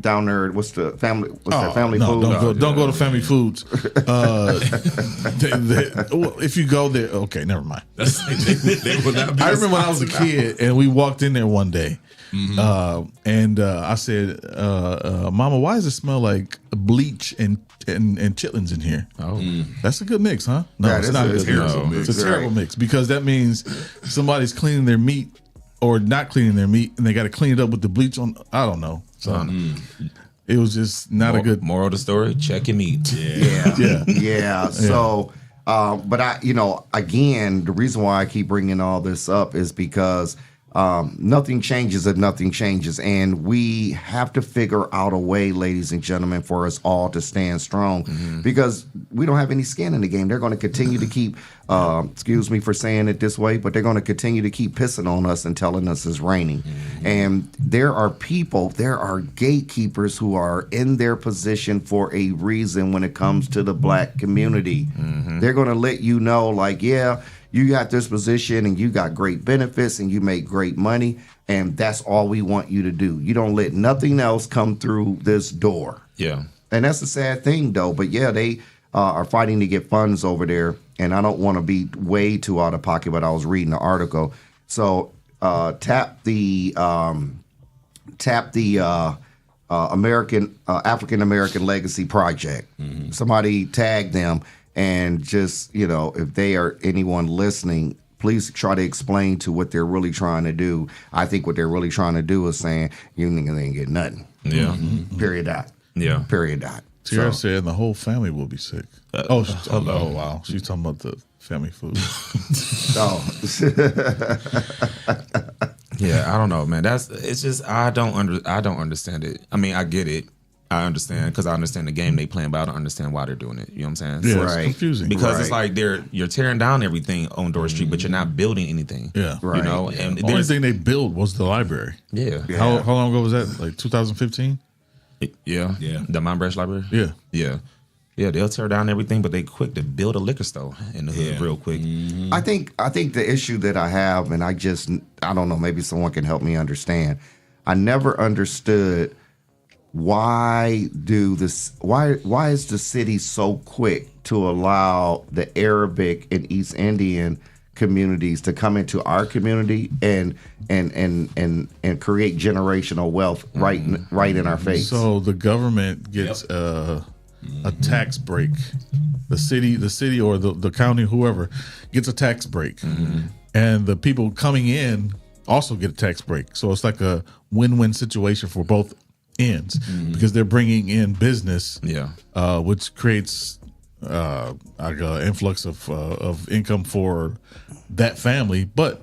down there. What's the family? That family food? Don't go to Family Foods. If you go there, okay, never mind. I remember when I was a kid and we walked in there one day. And I said, Mama, why does it smell like bleach and chitlins in here? That's a good mix, huh? No, it's not a good mix. It's a terrible mix because that means somebody's cleaning their meat or not cleaning their meat, and they got to clean it up with the bleach on. I don't know. So it was just not a good moral of the story. Check your meat. Yeah. So, but again, the reason why I keep bringing all this up is because. Nothing changes if nothing changes. And we have to figure out a way, ladies and gentlemen, for us all to stand strong because we don't have any skin in the game. They're going to continue to keep, excuse me for saying it this way, but they're going to continue to keep pissing on us and telling us it's raining. And there are gatekeepers who are in their position for a reason when it comes to the black community. They're going to let you know, like, yeah, you got this position and you got great benefits and you make great money, and that's all we want you to do. You don't let nothing else come through this door. Yeah. And that's a sad thing, though. But yeah, they are fighting to get funds over there, and I don't want to be way too out of pocket, but I was reading the article. So tap the African American Legacy Project. Somebody tag them. And just, if they are anyone listening, please try to explain to what they're really trying to do. I think what they're really trying to do is saying, you ain't get nothing. Yeah. Period. Dot. Yeah. Period. Dot. Tierra said the whole family will be sick. Oh, wow. She's talking about the family food. Yeah, I don't know, man. It's just I don't understand it. I mean, I get it. I understand because I understand the game they playing, but I don't understand why they're doing it. You know what I'm saying? Yeah, it's confusing. Because it's like you're tearing down everything on Door Street, but you're not building anything. Yeah, right. And the only thing they built was the library. Yeah. How long ago was that? Like 2015? Yeah. The Mount Branch Library. Yeah. They'll tear down everything, but they quick to build a liquor store in the hood real quick. I think the issue that I have, and I don't know, maybe someone can help me understand. I never understood. Why is the city so quick to allow the Arabic and East Indian communities to come into our community and create generational wealth right in our face? So the government gets a tax break. The city or the county, whoever gets a tax break, and the people coming in also get a tax break. So it's like a win-win situation for both ends because they're bringing in business, which creates like an influx of income for that family. But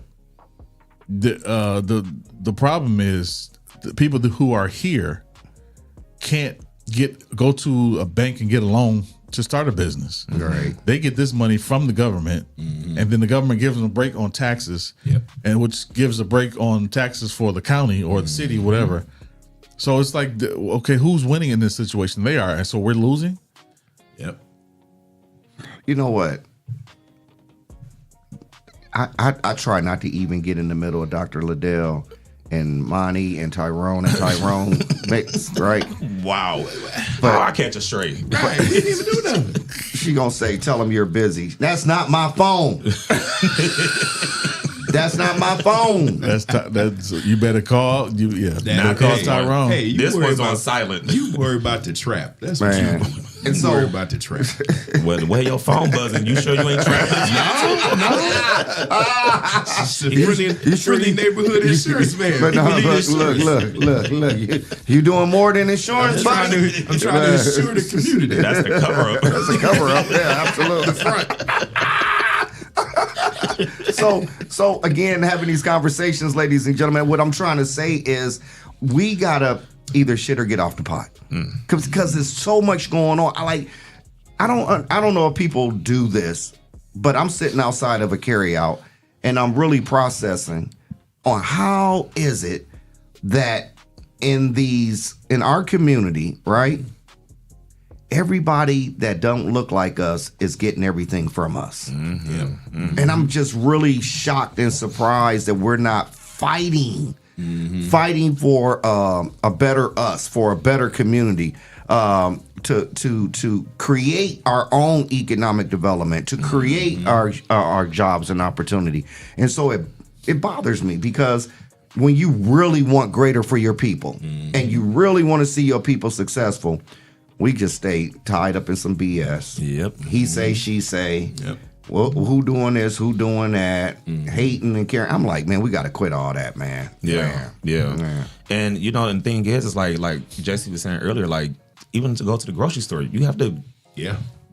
the problem is the people who are here can't go to a bank and get a loan to start a business. Right. They get this money from the government, and then the government gives them a break on taxes, and which gives a break on taxes for the county or the city, whatever. So it's like, okay, who's winning in this situation? They are, and so we're losing? Yep. You know what? I try not to even get in the middle of Dr. Liddell and Monty and Tyrone mix, right? Wow. But I catch a straight. Right. He didn't even do nothing. She gonna say, tell him you're busy. That's not my phone. That's not my phone. That's you better call. Better call Tyrone. Hey, this one's on silent. You worry about the trap. That's what you want. And Don't worry about the traffic. Well, the way your phone buzzing, you sure you ain't traffic? You friendly neighborhood insurance man. But no, look. You doing more than insurance? I'm trying to insure the community. That's the cover up. That's a cover up. Yeah, absolutely. So again, having these conversations, ladies and gentlemen, what I'm trying to say is we gotta either shit or get off the pot because there's so much going on. I don't know if people do this, but I'm sitting outside of a carryout and I'm really processing on how is it that in our community, right? Everybody that don't look like us is getting everything from us. And I'm just really shocked and surprised that we're not fighting for a better us, for a better community, to create our own economic development, to create our jobs and opportunity. And so it bothers me because when you really want greater for your people and you really want to see your people successful, we just stay tied up in some BS. Yep. He say, she say. Yep. Well, who doing this? Who doing that? Hating and caring. I'm like, man, we got to quit all that, man. Yeah. And and the thing is like Jesse was saying earlier, like even to go to the grocery store, you have to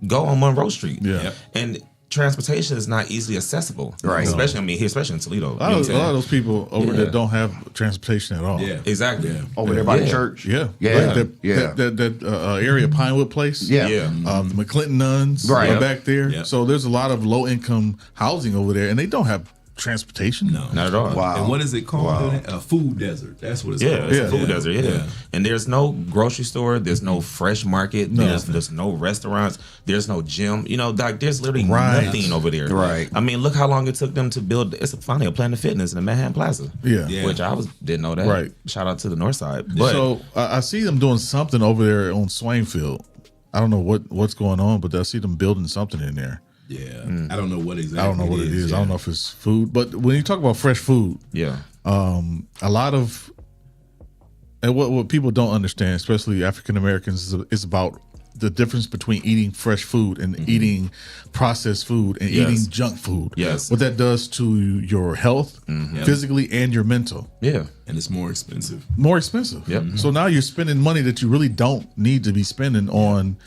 go on Monroe Street. Yeah. Yep. And transportation is not easily accessible. Right. Especially in Toledo. A lot of those people over there don't have transportation at all. Yeah. Exactly. Yeah. Over there by the church. Yeah. Yeah. That area, Pinewood Place. Yeah. The McClinton nuns are back there. Yep. So there's a lot of low income housing over there, and they don't have transportation. No, not at all. Wow. And what is it called? A food desert. That's what it's called. It's a food desert. Yeah. And there's no grocery store. There's no fresh market. There's no restaurants. There's no gym. Like there's literally nothing over there. Right. I mean, look how long it took them to build. It's finally a Planet Fitness in the Manhattan Plaza. Yeah. Which didn't know that. Right. Shout out to the North Side. But So I see them doing something over there on Swainfield. I don't know what's going on, but I see them building something in there. Yeah. I don't know what exactly. I don't know what it is. I don't know if it's food, but when you talk about fresh food, a lot of and what people don't understand, especially African Americans, is about the difference between eating fresh food and eating processed food and eating junk food. Yes. What that does to your health, physically and your mental. Yeah. And it's more expensive. More expensive. Yep. So now you're spending money that you really don't need to be spending on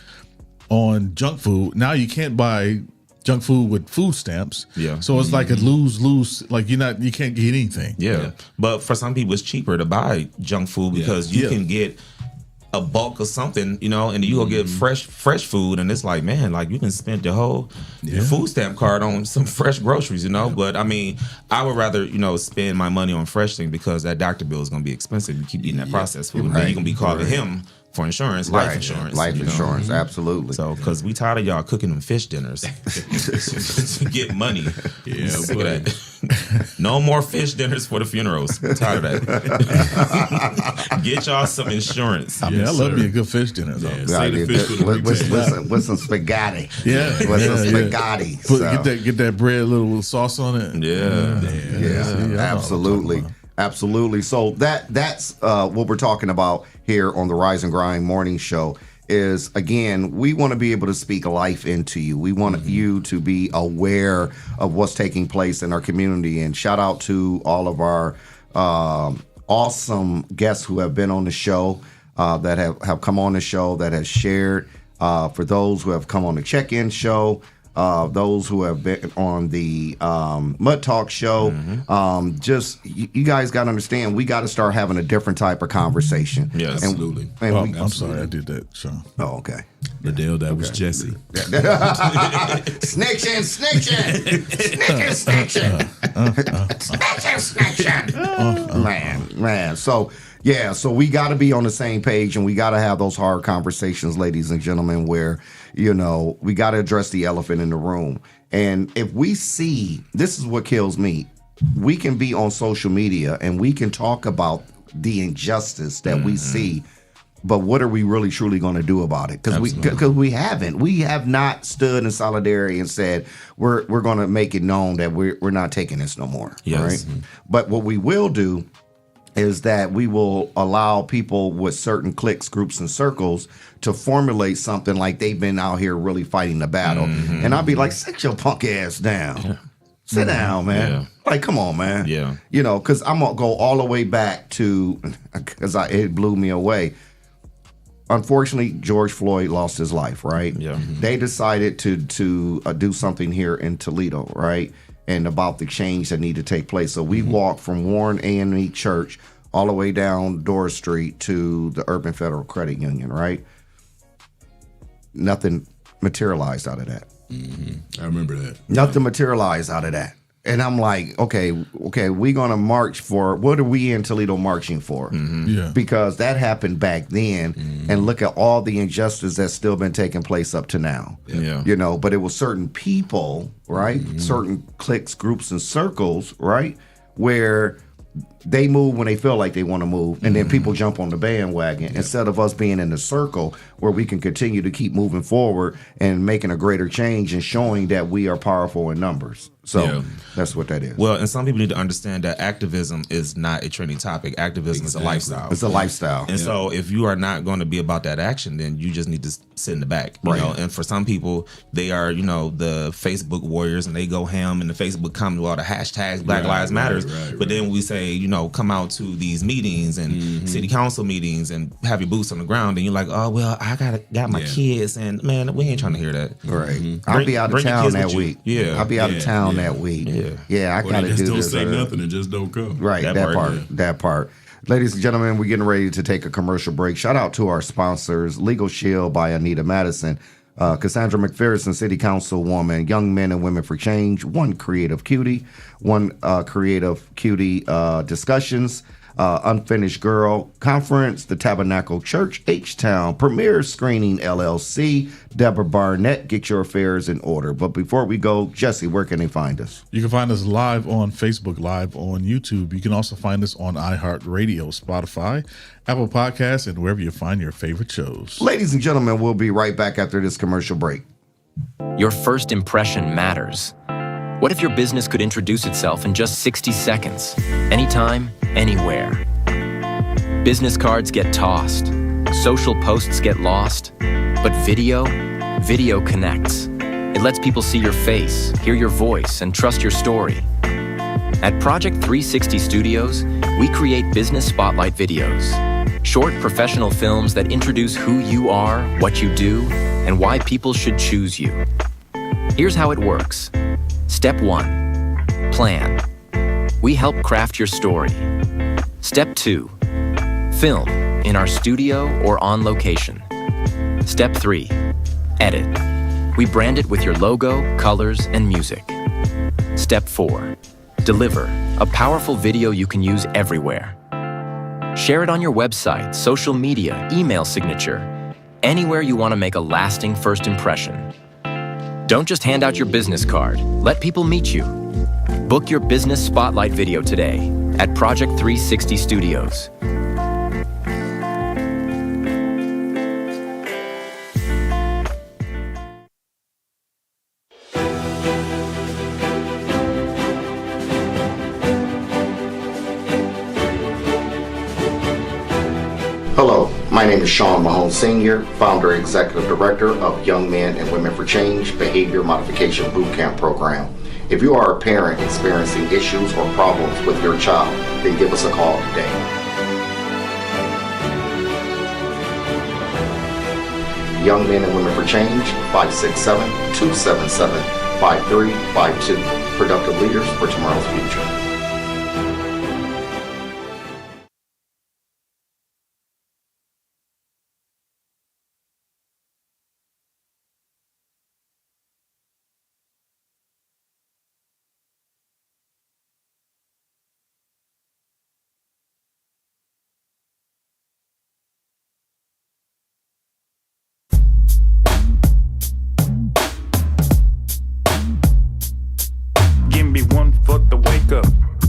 junk food. Now you can't buy junk food with food stamps. Yeah. So it's like a lose. Like you can't get anything. Yeah. But for some people it's cheaper to buy junk food because you can get a bulk of something, and you go get fresh food, and it's like, man, like you can spend your whole food stamp card on some fresh groceries, But I mean, I would rather, spend my money on fresh thing because that doctor bill is going to be expensive. You keep eating that processed food, and then you're going to be calling him for insurance, life insurance. Life insurance, absolutely. So, because we tired of y'all cooking them fish dinners to get money. Yeah, but no more fish dinners for the funerals. I'm tired of that. Get y'all some insurance. I mean, I love me a good fish dinner, though. With some spaghetti. Yeah. With some spaghetti. Get that bread, little sauce on it. Yeah. Absolutely. So that's what we're talking about here on the Rise and Grind Morning Show is, again, we want to be able to speak life into you. We want you to be aware of what's taking place in our community. And shout out to all of our awesome guests who have been on the show, that have come on the show, that has shared. For those who have come on the check-in show, those who have been on the Mud Talk show, just you guys got to understand, we got to start having a different type of conversation. Yes, absolutely. I'm sorry, I did that, Shawn. Oh, okay. Liddell, that was Jesse. Snitching. Man. So we got to be on the same page, and we got to have those hard conversations, ladies and gentlemen, where, we got to address the elephant in the room. And if we see, this is what kills me, we can be on social media and we can talk about the injustice that we see, but what are we really truly going to do about it? Because we have not stood in solidarity and said we're going to make it known that we're not taking this no more. Yes. Right? But what we will do is that we will allow people with certain cliques, groups, and circles to formulate something like they've been out here really fighting the battle. And I'll be like, sit your punk ass down. Sit down, man. Yeah. Like, come on, man. Yeah. You know, because I'm going to go all the way back to, because it blew me away. Unfortunately, George Floyd lost his life, right? Yeah. They decided to do something here in Toledo, right? And about the change that need to take place. So we walked from Warren A&E Church all the way down Dorr Street to the Urban Federal Credit Union, right? Nothing materialized out of that. I remember that. Nothing materialized out of that. And I'm like, okay, we're going to march for, what are we in Toledo marching for? Yeah. Because that happened back then, and look at all the injustice that's still been taking place up to now. Yeah. You know, but it was certain people, right? Certain cliques, groups, and circles, right? Where they move when they feel like they want to move, and then people jump on the bandwagon instead of us being in the circle where we can continue to keep moving forward and making a greater change and showing that we are powerful in numbers. So that's what that is. Well, and some people need to understand that activism is not a trending topic. Activism is a lifestyle. It's a lifestyle. And so if you are not going to be about that action, then you just need to sit in the back. You know? And for some people, they are, you know, the Facebook warriors, and they go ham in the Facebook comment with all the hashtags, Black Lives Matters. But then we say, you know, come out to these meetings and city council meetings and have your boots on the ground, and you're like, oh, well, I got my kids, and man, we ain't trying to hear that. Right. I'll be out of town that week. Yeah. I'll be out of town that week. Yeah, I got to do this. Don't say nothing and just don't come. Right, that part. Ladies and gentlemen, we're getting ready to take a commercial break. Shout out to our sponsors, Legal Shield by Anita Madison, Cassandra McPherson, City Councilwoman, Young Men and Women for Change, One Creative Cutie, Discussions, Unfinished Girl Conference, the Tabernacle Church, H-Town, Premier Screening LLC, Deborah Barnett. Get your affairs in order. But before we go, Jesse, where can they find us? You can find us live on Facebook, live on YouTube. You can also find us on iHeartRadio, Spotify, Apple Podcasts, and wherever you find your favorite shows. Ladies and gentlemen, we'll be right back after this commercial break. Your first impression matters. What if your business could introduce itself in just 60 seconds? Anytime, anywhere. Business cards get tossed. Social posts get lost. But video connects. It lets people see your face, hear your voice, and trust your story. At Project 360 Studios, we create business spotlight videos. Short professional films that introduce who you are, what you do, and why people should choose you. Here's how it works. Step 1, plan. We help craft your story. Step 2, film in our studio or on location. Step 3, edit. We brand it with your logo, colors, and music. Step 4, deliver a powerful video you can use everywhere. Share it on your website, social media, email signature, anywhere you want to make a lasting first impression. Don't just hand out your business card. Let people meet you. Book your business spotlight video today at Project 360 Studios. Hello, my name is Shawn Mahone Sr., founder and executive director of Young Men and Women for Change Behavior Modification Bootcamp Program. If you are a parent experiencing issues or problems with your child, then give us a call today. Young Men and Women for Change, 567-277-5352. Productive leaders for tomorrow's future. Give me one for the wake up.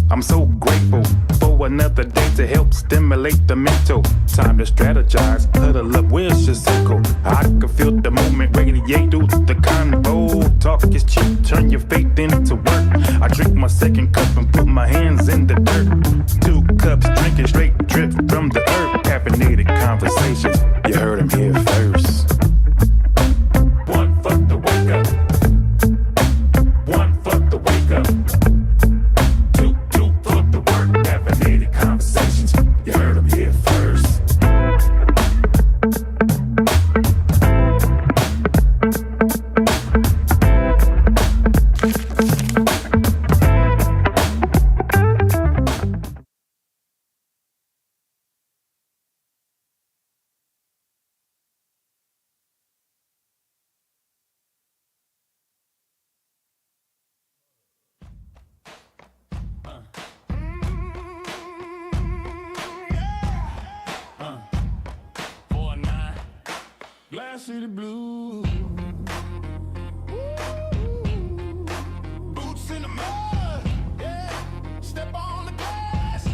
I'm so grateful for for another day to help stimulate the mental. Time to strategize, huddle up, where's your circle? I can feel the movement radiate through the convo. Talk is cheap, turn your faith into work. I drink my second cup and put my hands in the dirt. 2 cups, drinking straight drip from the earth. Caffeinated conversations, you heard them here first. 1 for the wake up. 1 for the wake up. 2 for the work. Caffeinated conversations, you heard them here first. Glass City Blues. Boots in the mud, yeah. Step on the glass,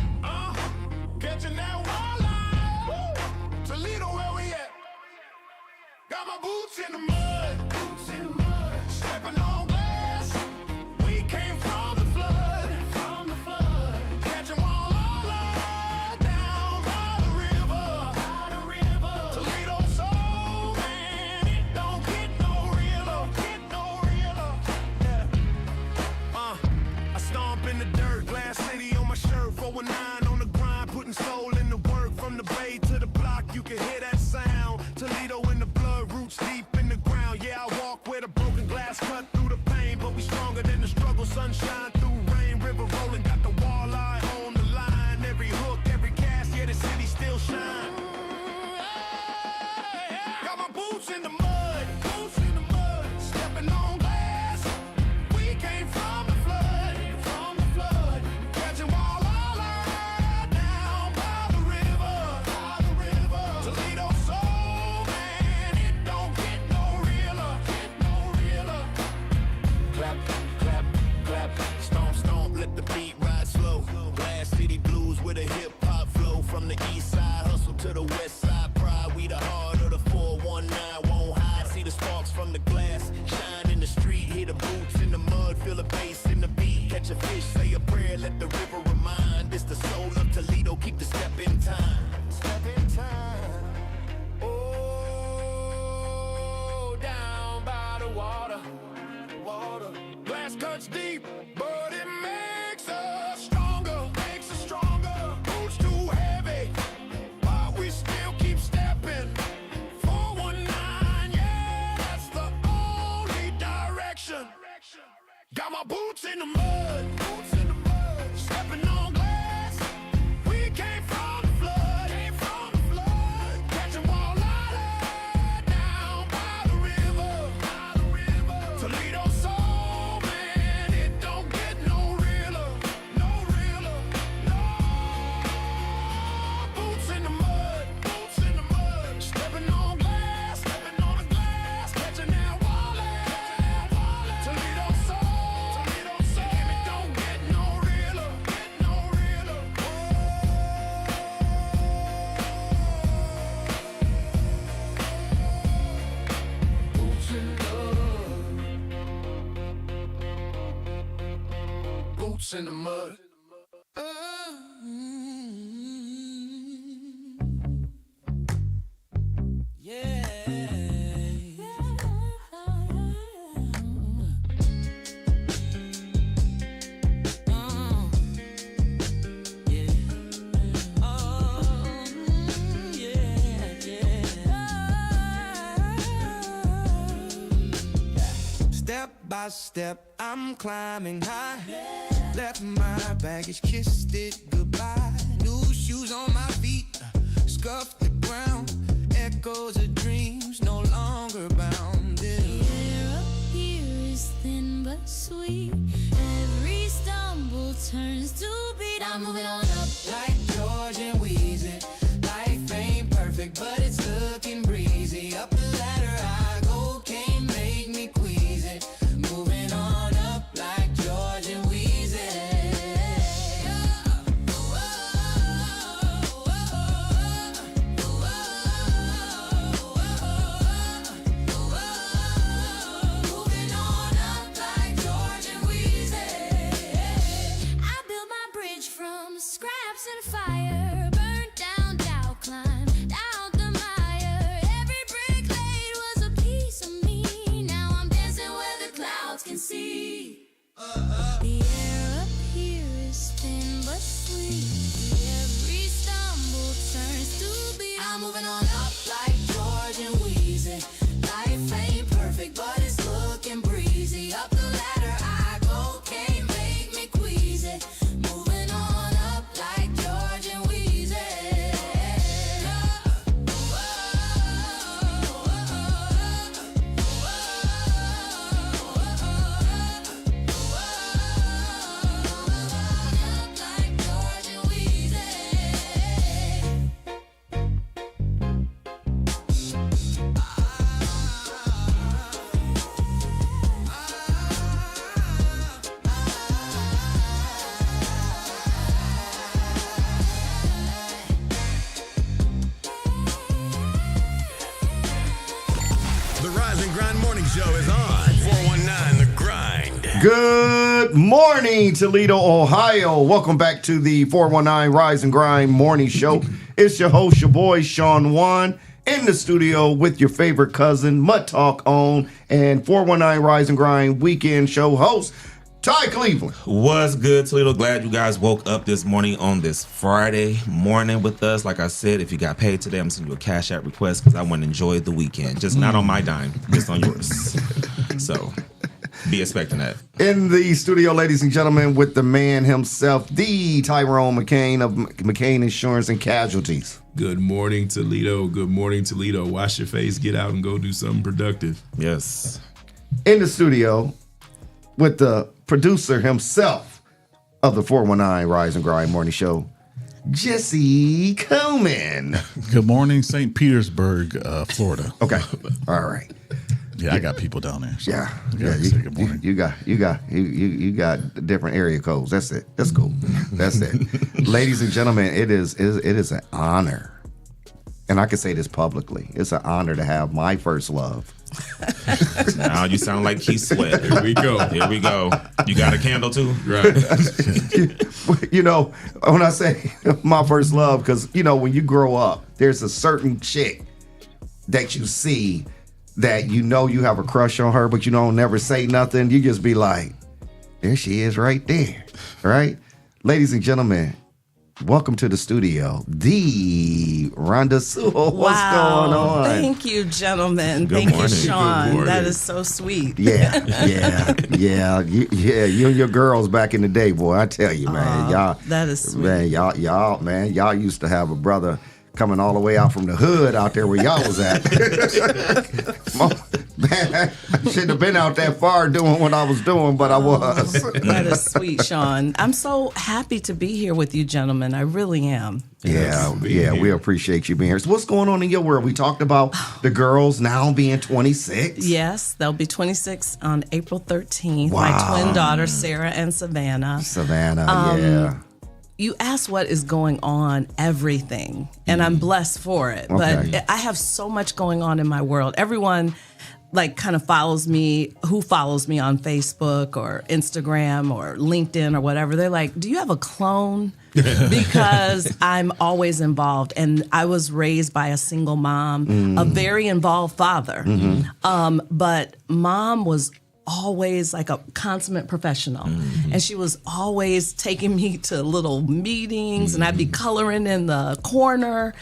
catching that walleye. Toledo, where we at? Got my boots in the mud, stepping on glass. We came from the flood, catching walleye down by the river. Toledo soul, man, it don't get no realer, yeah. I stomp in the dirt, Glass City on my shirt, 419 on the grind, putting soul in the work. From the bay to the block, you can hear that sound. Toledo in the blood, roots deep in the ground. Yeah, I walk with a broken glass, cut through the pain, but we stronger than the struggle. Sunshine through rain, river rolling, got the walleye on the line. Every hook, every cast, yeah, the city still shine. Got my boots in the mud, stepping on glass. We came from the flood, catching walleye down by the river. Toledo soul, man, it don't get no realer. Clap, clap, clap, stomp, stomp, let the beat ride slow. Glass City Blues with a hip hop flow. From the east side, hustle to the west side, pride. We the heart of the 419, won't hide. See the sparks from the glass, shine in the street. Hear the boots in the mud, feel the bass in the beat. Catch a fish, say a prayer, let the river remind. It's the soul of Toledo, keep the step in time. Oh, down by the water. Glass cuts deep, but it makes us stronger. Boots too heavy, but we still keep stepping. 419, yeah, that's the only direction. Got my boots in the mud, stepping on glass. We came from the flood, catching walleye down by the river. Toledo soul, man, it don't get no realer. Boots in the mud, stepping on glass, catching that walleye. Toledo soul, damn, it don't get no realer. Boots in the mud. Step by step, I'm climbing high. Left my baggage, kissed it goodbye. New shoes on my feet, scuffed the ground. Echoes of dreams, no longer bound. Air up here is thin but sweet. Every stumble turns to beat. I'm moving on up Like George and Wheezy. Life ain't perfect, but it's looking breezy. Up the ladder I go, can't make me queasy. Moving on up like George and Wheezy. is on 419 The Grind. Good morning, Toledo, Ohio. Welcome back to the 419 Rise and Grind Morning Show. It's your host, your boy, Shawn Juan, in the studio with your favorite cousin, Mud Talk on, and 419 Rise and Grind Weekend Show host, Ty Cleveland. What's good, Toledo? Glad you guys woke up this morning on this Friday morning with us. Like I said, if you got paid today, I'm sending you a Cash App request because I want to enjoy the weekend. Just not on my dime, just on yours. So be expecting that. In the studio, ladies and gentlemen, with the man himself, the Tyrone McCain of McCain Insurance and Casualties. Good morning, Toledo. Good morning, Toledo. Wash your face, get out, and go do something productive. Yes. In the studio, with the producer himself of the 419 Rise and Grind Morning Show, Jesse Coleman. Good morning, St. Petersburg, Florida. Okay. All right. Yeah, I got people down there. So Yeah. good morning. You got different area codes. That's it. That's cool. That's it. Ladies and gentlemen, it is an honor. And I can say this publicly. It's an honor to have my first love. Now you sound like Keith Sweat. Here we go. Here we go. You got a candle too? Right. You know, when I say my first love, because, you know, when you grow up, there's a certain chick that you see that you know you have a crush on her, but you don't never say nothing. You just be like, there she is right there. Right? Ladies and gentlemen, welcome to the studio, the Rhonda Sewell. What's going on? Thank you, gentlemen. Good Thank morning. you, Shawn. Good morning. That is so sweet. Yeah. You and your girls back in the day, boy. I tell you, man, y'all. That is sweet. Man, y'all used to have a brother coming all the way out from the hood out there where y'all was at. Man, I shouldn't have been out that far doing what I was doing, but I was. That is sweet, Shawn. I'm so happy to be here with you, gentlemen. I really am. Yeah, we appreciate you being here. So what's going on in your world? We talked about the girls now being 26. Yes, they'll be 26 on April 13th. Wow. My twin daughters, Sarah and Savannah. Yeah. You asked what is going on, everything, and I'm blessed for it. Okay. But I have so much going on in my world. Everyone kind of follows me on Facebook or Instagram or LinkedIn or whatever. They're like, do you have a clone? Because I'm always involved. And I was raised by a single mom, a very involved father. But mom was always like a consummate professional. And she was always taking me to little meetings and I'd be coloring in the corner.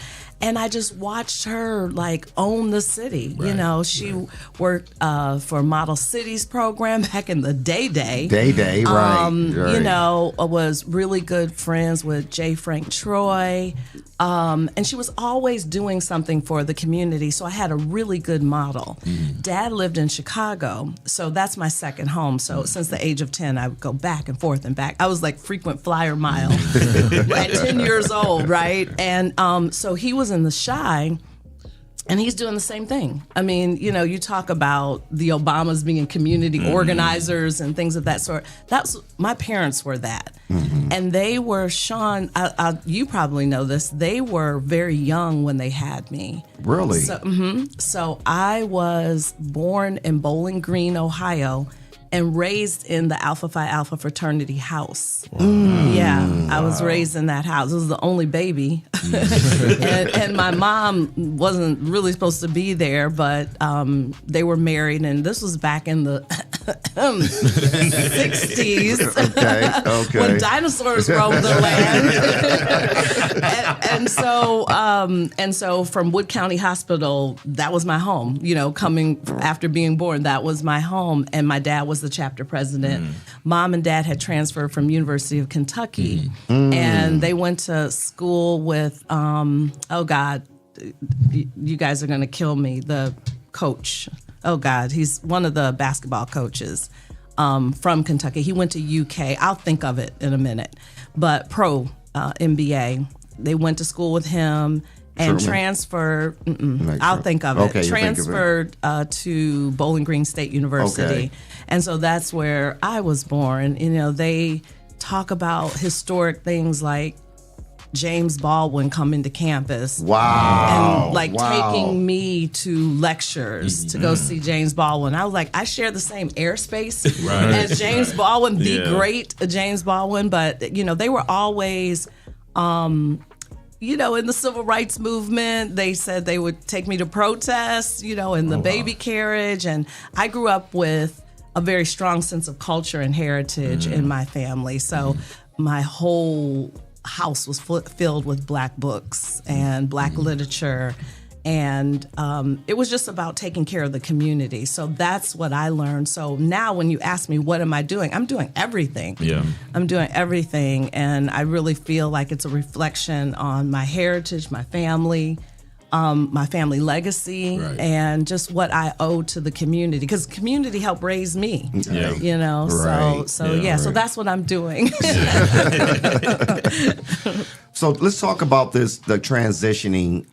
And I just watched her own the city. Right, you know, she worked for Model Cities program back in the day. Right. You know, was really good friends with J. Frank Troy. And she was always doing something for the community. So I had a really good model. Dad lived in Chicago. So that's my second home. So since the age of 10, I would go back and forth and back. I was like frequent flyer mile at 10 years old, right? And so he was in the Chi, and he's doing the same thing. I mean, you know, you talk about the Obamas being community organizers and things of that sort. My parents were that. And they were, Shawn, you probably know this, they were very young when they had me. Really? So I was born in Bowling Green, Ohio, and raised in the Alpha Phi Alpha fraternity house. Yeah, I was raised in that house. I was the only baby. and my mom wasn't really supposed to be there, but they were married, and this was back in the 60s. Okay. When dinosaurs roamed the land. and so from Wood County Hospital, that was my home. You know, coming after being born, that was my home. And my dad was the chapter president. Mom and dad had transferred from University of Kentucky, and they went to school with you guys are gonna kill me, the coach. Oh God, he's one of the basketball coaches from Kentucky. He went to UK. I'll think of it in a minute. But pro MBA. They went to school with him and transferred. I'll think of it. Transferred to Bowling Green State University, and so that's where I was born. You know, they talk about historic things like James Baldwin coming to campus. Wow. And like taking me to lectures to go see James Baldwin. I was like, I share the same airspace as James Baldwin, the great James Baldwin. But, you know, they were always, you know, in the civil rights movement. They said they would take me to protests, you know, in the baby carriage. And I grew up with a very strong sense of culture and heritage in my family. So my whole house was filled with Black books and Black literature. And it was just about taking care of the community. So that's what I learned. So now when you ask me, what am I doing? I'm doing everything. Yeah. I'm doing everything. And I really feel like it's a reflection on my heritage, my family legacy, and just what I owe to the community. Because community helped raise me, you know? So that's what I'm doing. So let's talk about the transitioning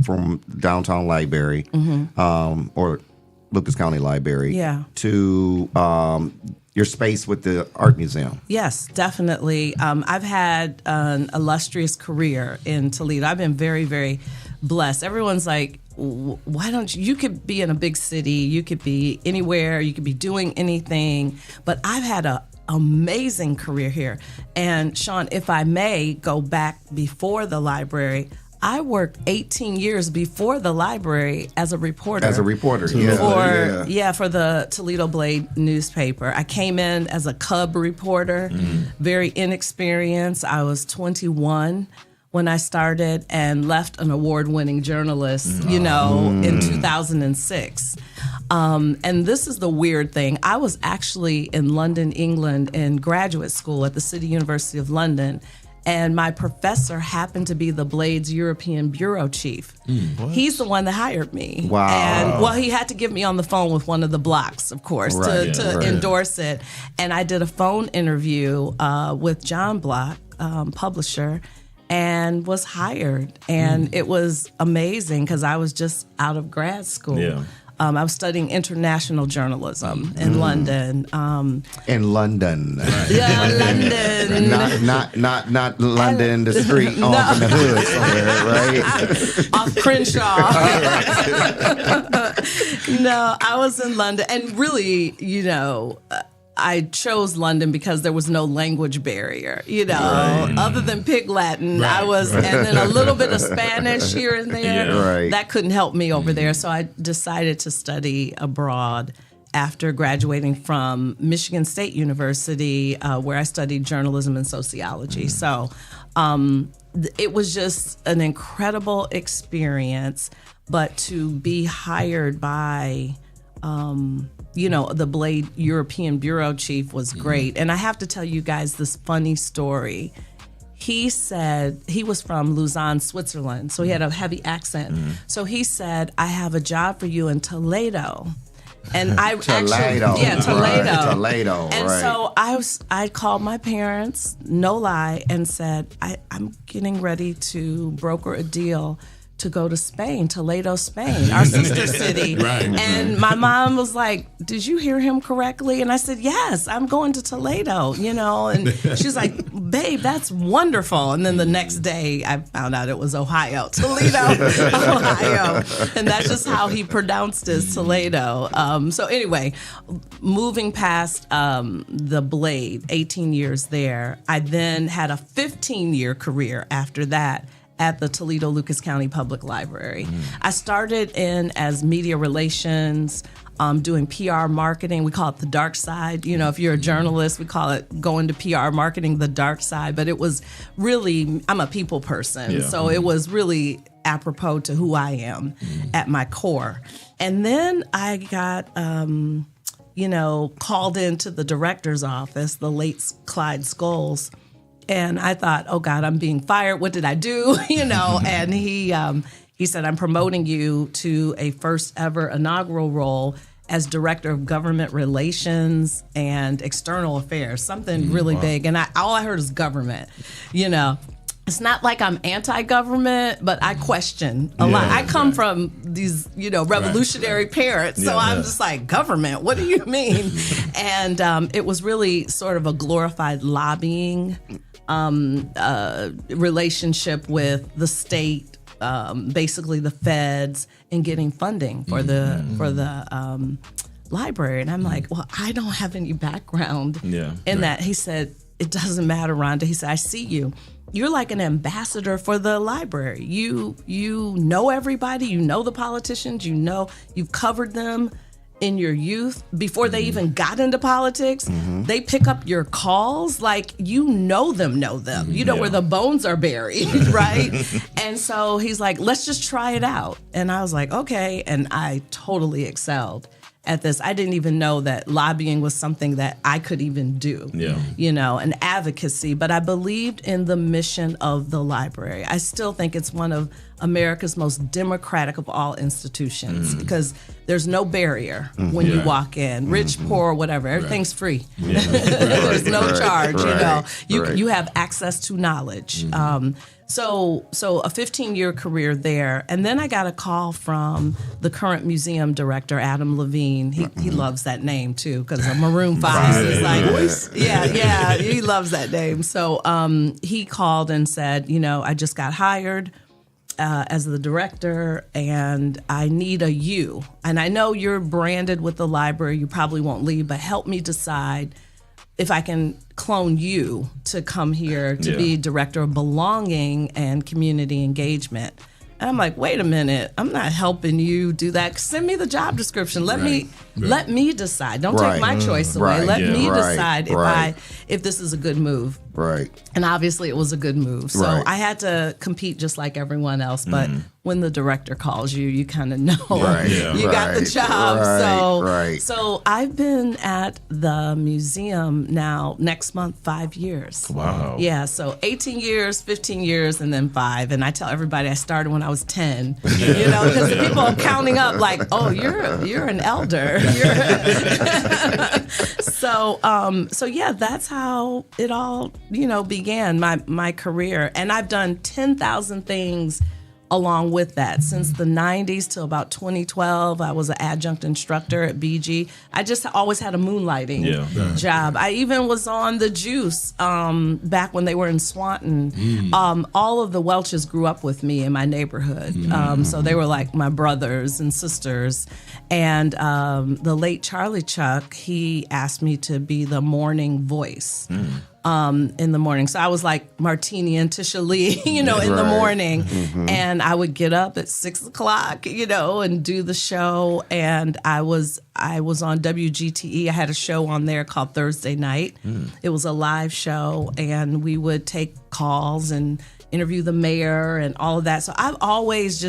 from Downtown Library or Lucas County Library to your space with the Art Museum. Yes, definitely. I've had an illustrious career in Toledo. I've been very, very blessed. Everyone's like, why don't you could be in a big city, you could be anywhere, you could be doing anything, but I've had a amazing career here. And Shawn, if I may go back before the library, I worked 18 years before the library as a reporter. For the Toledo Blade newspaper. I came in as a cub reporter, very inexperienced. I was 21 when I started and left an award-winning journalist, you know, in 2006. And this is the weird thing. I was actually in London, England in graduate school at the City University of London. And my professor happened to be the Blade's European bureau chief. He's the one that hired me. Wow. And, well, he had to get me on the phone with one of the blocks, of course, to endorse it. And I did a phone interview with John Block, publisher, and was hired. And it was amazing because I was just out of grad school. Yeah. I was studying international journalism in London. In London. Yeah, London. Not London, the street off in the hood somewhere, right? Off Crenshaw. No, I was in London. And really, you know, I chose London because there was no language barrier, you know, other than Pig Latin. And then a little bit of Spanish here and there. That couldn't help me over there. So I decided to study abroad after graduating from Michigan State University, where I studied journalism and sociology. So it was just an incredible experience. But to be hired by you know, the Blade European bureau chief was great. And I have to tell you guys this funny story. He said, he was from Lausanne, Switzerland, so he had a heavy accent. So he said, I have a job for you in Toledo. And I Toledo. And so I called my parents, no lie, and said, I'm getting ready to broker a deal to go to Spain, Toledo, Spain, our sister city. And my mom was like, did you hear him correctly? And I said, yes, I'm going to Toledo, you know. And she's like, babe, that's wonderful. And then the next day I found out it was Ohio, Toledo, Ohio. And that's just how he pronounced his Toledo. So anyway, moving past the Blade, 18 years there, I then had a 15-year career after that at the Toledo Lucas County Public Library. I started in as media relations, doing PR marketing. We call it the dark side. You know, if you're a journalist, we call it going to PR marketing, the dark side. But it was really, I'm a people person. So it was really apropos to who I am at my core. And then I got, you know, called into the director's office, the late Clyde Scholes. And I thought, oh God, I'm being fired. What did I do? You know, and he said, I'm promoting you to a first ever inaugural role as Director of Government Relations and External Affairs, something really big. And all I heard is government, you know. It's not like I'm anti-government, but I question a lot. I come from these, you know, revolutionary parents. So I'm just like, government, what do you mean? And it was really sort of a glorified lobbying relationship with the state, basically the feds, and getting funding for the library. And I'm like, well, I don't have any background in that. He said, it doesn't matter, Rhonda. He said, I see you. You're like an ambassador for the library. You know everybody. You know the politicians. You know you've covered them in your youth before they even got into politics. They pick up your calls like you know them. You know where the bones are buried, right? And so he's like, let's just try it out. And I was like, okay. And I totally excelled at this. I didn't even know that lobbying was something that I could even do, and advocacy, but I believed in the mission of the library. I still think it's one of America's most democratic of all institutions because there's no barrier when you walk in, rich, poor, whatever, everything's free. There's no charge, you have access to knowledge. So a 15-year career there. And then I got a call from the current museum director, Adam Levine. He loves that name, too, because of Maroon 5. Is like, he loves that name. So he called and said, I just got hired as the director, and I need a you. And I know you're branded with the library. You probably won't leave, but help me decide if I can clone you to come here to be director of belonging and community engagement. And I'm like, wait a minute, I'm not helping you do that. Send me the job description. Let me decide. Don't take my choice away. Let me decide if this is a good move. Right. And obviously it was a good move. So I had to compete just like everyone else. But when the director calls you, you kind of know you got the job. So I've been at the museum now next month 5 years. Wow. Yeah. So 18 years, 15 years, and then 5. And I tell everybody I started when I was 10. Because people are counting up like, oh, you're an elder. So yeah, that's how it all began my career. And I've done 10,000 things along with that. Since the 90s till about 2012, I was an adjunct instructor at BG. I just always had a moonlighting job. I even was on The Juice back when they were in Swanton. All of the Welches grew up with me in my neighborhood. So they were like my brothers and sisters. And the late Charlie Chuck, he asked me to be the morning voice. In the morning. So I was like Martini and Tisha Lee, in the morning. And I would get up at 6 o'clock, and do the show. And I was on WGTE. I had a show on there called Thursday Night. It was a live show, and we would take calls and interview the mayor and all of that. So I've always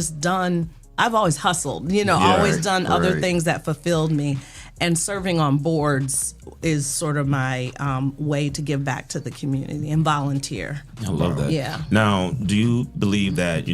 hustled, always done other things that fulfilled me. And serving on boards is sort of my way to give back to the community and volunteer. I love that. Yeah. Now, do you believe that,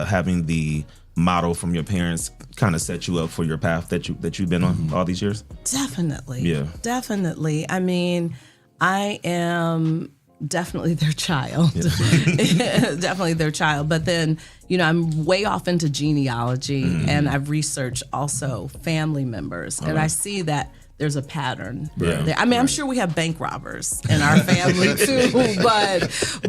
having the model from your parents kind of set you up for your path that you've been on all these years? Definitely. Yeah. Definitely. I mean, I am definitely their child. Definitely their child. But then, I'm way off into genealogy, and I've researched also family members. And I see that there's a pattern there. I mean, I'm sure we have bank robbers in our family too,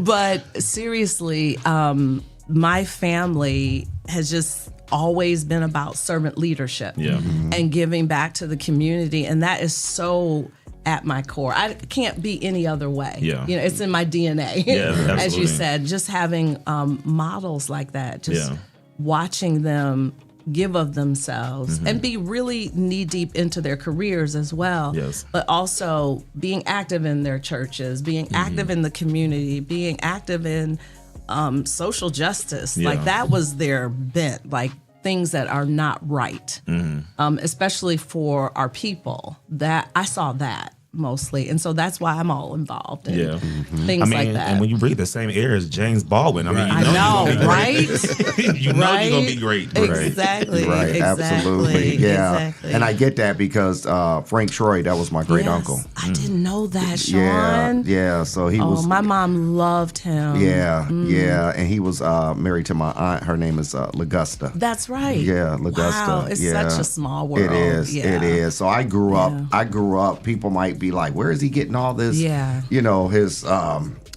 but seriously, my family has just always been about servant leadership and giving back to the community. And that is so at my core. I can't be any other way. It's in my DNA. As you said, just having models like that, just watching them give of themselves and be really knee deep into their careers as well. But also being active in their churches, being active in the community, being active in social justice. Like that was their bent. Like things that are not right, especially for our people. That I saw that mostly, and so that's why I'm all involved in things like that. And when you breathe the same air as James Baldwin, I mean, I know, right? You're gonna be great. Exactly. Right. Absolutely. Yeah. Exactly. And I get that because Frank Troy, that was my great uncle. I didn't know that, Shawn. Yeah. So he was. My mom loved him. Yeah. And he was married to my aunt. Her name is Lagusta. That's right. Yeah, Lagusta. Wow, it's such a small world. It is. It is. So I grew up. People might be like, where is he getting all this? Yeah. His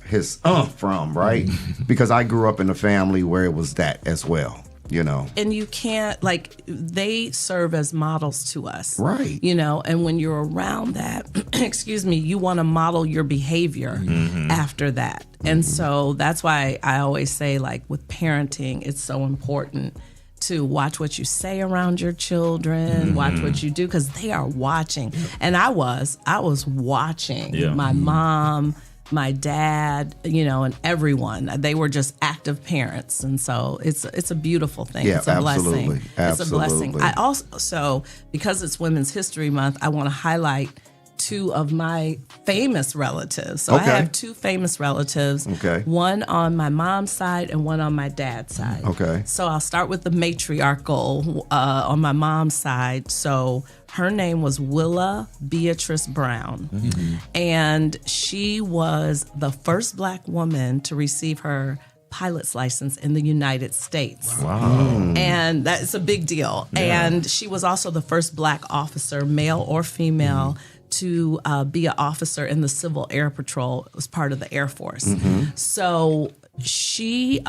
his from, right? Because I grew up in a family where it was that as well. You know, and you can't, like, they serve as models to us, right? You know, and when you're around that, excuse me, you want to model your behavior after that. And so that's why I always say, like, with parenting, it's so important to watch what you say around your children, watch what you do, because they are watching. And I was watching my mom, my dad, you know, and everyone. They were just active parents, and so it's a beautiful thing. Yeah, it's a absolutely. blessing. It's a blessing. I also, because it's Women's History Month, I want to highlight two of my famous relatives. So I have two famous relatives. Okay. One on my mom's side and one on my dad's side. Okay. So I'll start with the matriarchal on my mom's side. So her name was Willa Beatrice Brown. And she was the first Black woman to receive her pilot's license in the United States. Wow. And that's a big deal. Yeah. And she was also the first Black officer, male or female, to be an officer in the Civil Air Patrol. It was part of the Air Force. So she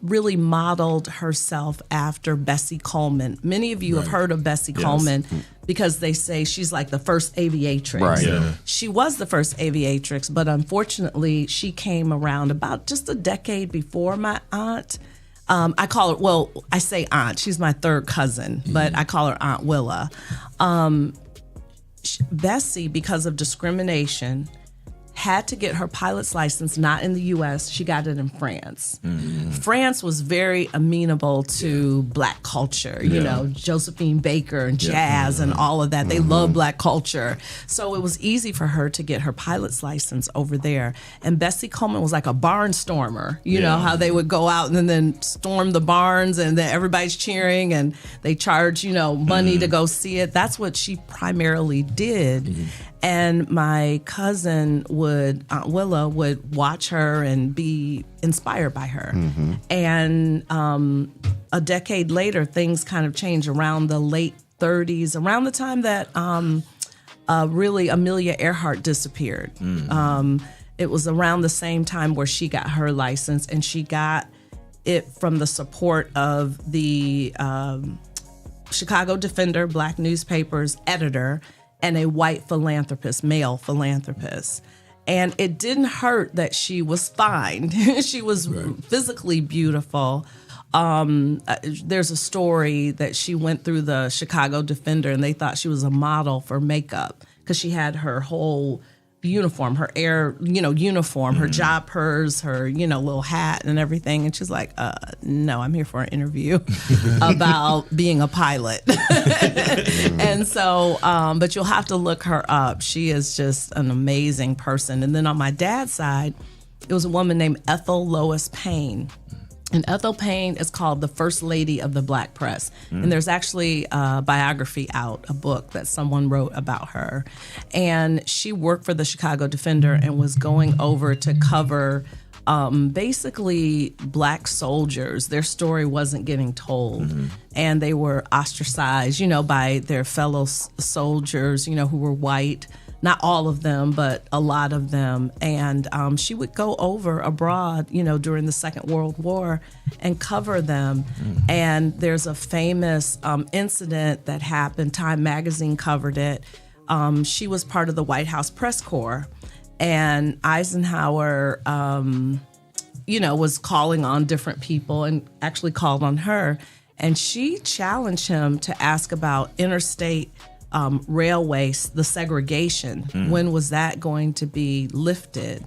really modeled herself after Bessie Coleman. Many of you have heard of Bessie Coleman because they say she's like the first aviatrix. Right. Yeah. She was the first aviatrix, but unfortunately she came around about just a decade before my aunt. I call her, well, I say aunt. She's my third cousin, but I call her Aunt Willa. Bessie, because of discrimination, had to get her pilot's license not in the U.S. She got it in France. France was very amenable to Black culture, you know, Josephine Baker and jazz and all of that. They love Black culture. So it was easy for her to get her pilot's license over there. And Bessie Coleman was like a barnstormer. You know, how they would go out and then storm the barns and then everybody's cheering and they charge, you know, money to go see it. That's what she primarily did. And my cousin Aunt Willa would watch her and be inspired by her. And a decade later, things kind of changed around the late 30s, around the time that really Amelia Earhart disappeared. It was around the same time where she got her license, and she got it from the support of the Chicago Defender, Black newspaper's editor, and a white philanthropist, male philanthropist. And it didn't hurt that she was fine. She was physically beautiful. There's a story that she went through the Chicago Defender and they thought she was a model for makeup because she had her whole uniform, her uniform, her job purse, her, little hat and everything. And she's like, no, I'm here for an interview about being a pilot. And so, but you'll have to look her up. She is just an amazing person. And then on my dad's side, it was a woman named Ethel Lois Payne. And Ethel Payne is called the First Lady of the Black Press. And there's actually a biography out, a book that someone wrote about her. And she worked for the Chicago Defender and was going over to cover basically Black soldiers. Their story wasn't getting told. And they were ostracized, by their fellow soldiers, who were white. Not all of them, but a lot of them. And she would go over abroad, during the Second World War and cover them. And there's a famous incident that happened. Time magazine covered it. She was part of the White House press corps. And Eisenhower, was calling on different people and actually called on her. And she challenged him to ask about interstate railways, the segregation. When was that going to be lifted?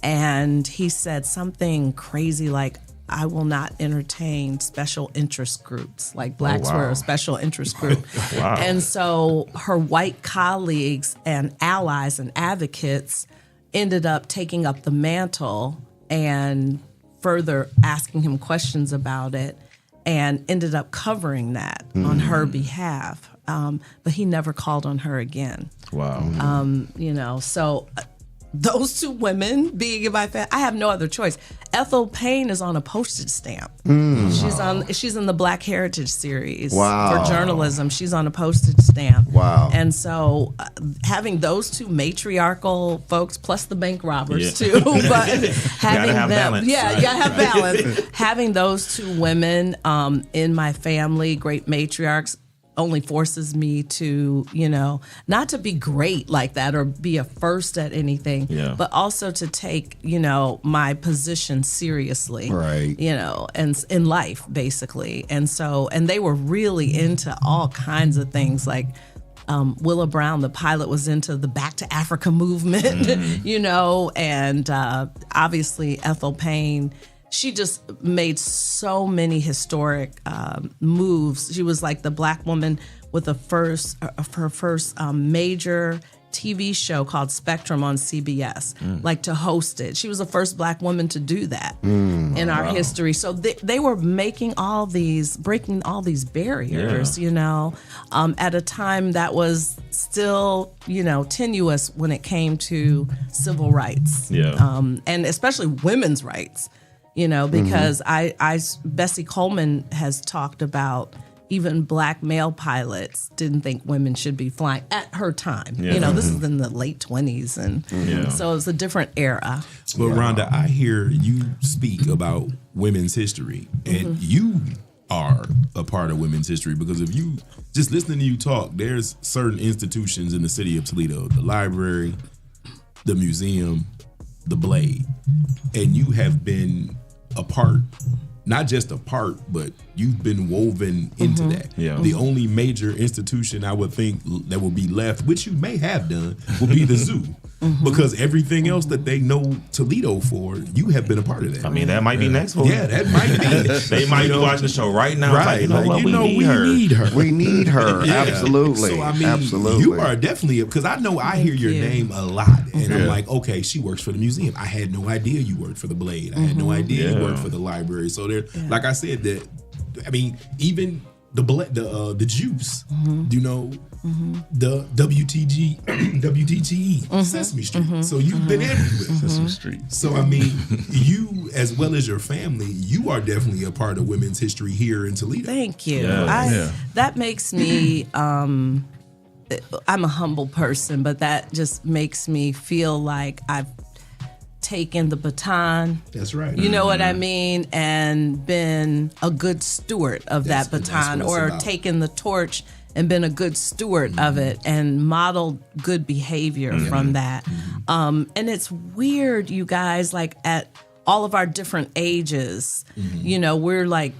And he said something crazy like, I will not entertain special interest groups. Like Blacks were a special interest group. And so her white colleagues and allies and advocates ended up taking up the mantle and further asking him questions about it and ended up covering that on her behalf. But he never called on her again. Wow. So those two women being in my family, I have no other choice. Ethel Payne is on a postage stamp. She's in the Black Heritage series for journalism. She's on a postage stamp. Wow. And so having those two matriarchal folks plus the bank robbers too, but having them, balance. you gotta have balance. Having those two women in my family, great matriarchs, only forces me to, not to be great like that or be a first at anything, but also to take, my position seriously, right? And in life, basically. And they were really into all kinds of things like Willa Brown, the pilot, was into the Back to Africa movement, and obviously Ethel Payne. She just made so many historic moves. She was like the Black woman with her first major TV show called Spectrum on CBS, like to host it. She was the first Black woman to do that in our history. So they were breaking all these barriers, at a time that was still, tenuous when it came to civil rights, and especially women's rights. Because Bessie Coleman has talked about even Black male pilots didn't think women should be flying at her time. This is in the late 20s. And so it's a different era. But Rhonda, I hear you speak about women's history, and you are a part of women's history, because if you just listening to you talk, there's certain institutions in the city of Toledo, the library, the museum, the Blade, and you have been a part, not just a part, but you've been woven into that. The only major institution I would think that will be left, which you may have done, will be the zoo. Because everything else that they know Toledo for, you have been a part of that. I mean, that might be next for Yeah, that might be. They might be watching the show right now. Right. Like, we need her. We need her. Yeah. Absolutely. So, I mean, absolutely. you are definitely, because I know I hear your name a lot. And I'm like, okay, she works for the museum. I had no idea you worked for the Blade. I had no idea you worked for the library. So there, like I said, that, I mean, even the juice, the WTGE, Sesame Street. So you've been everywhere. Sesame Street. So I mean, you as well as your family, you are definitely a part of women's history here in Toledo. Thank you. That makes me. I'm a humble person, but that just makes me feel like I've taken the baton. That's right. You know what I mean? And been a good steward of that baton, or taken the torch and been a good steward of it and modeled good behavior from that. And it's weird, you guys, like at all of our different ages, we're like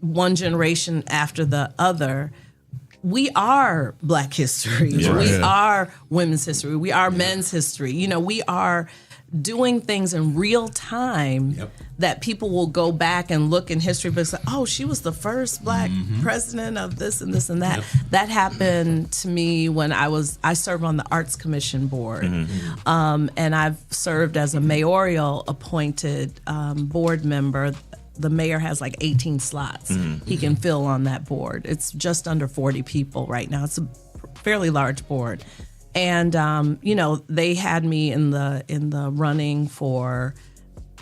one generation after the other. We are Black history. We are women's history. We are men's history. We are doing things in real time that people will go back and look in history but say, oh, she was the first Black president of this and this and that. That happened to me when I served on the Arts Commission board. And I've served as a mayoral appointed board member. The mayor has like 18 slots he can fill on that board. It's just under 40 people right now. It's a fairly large board. And they had me in the running for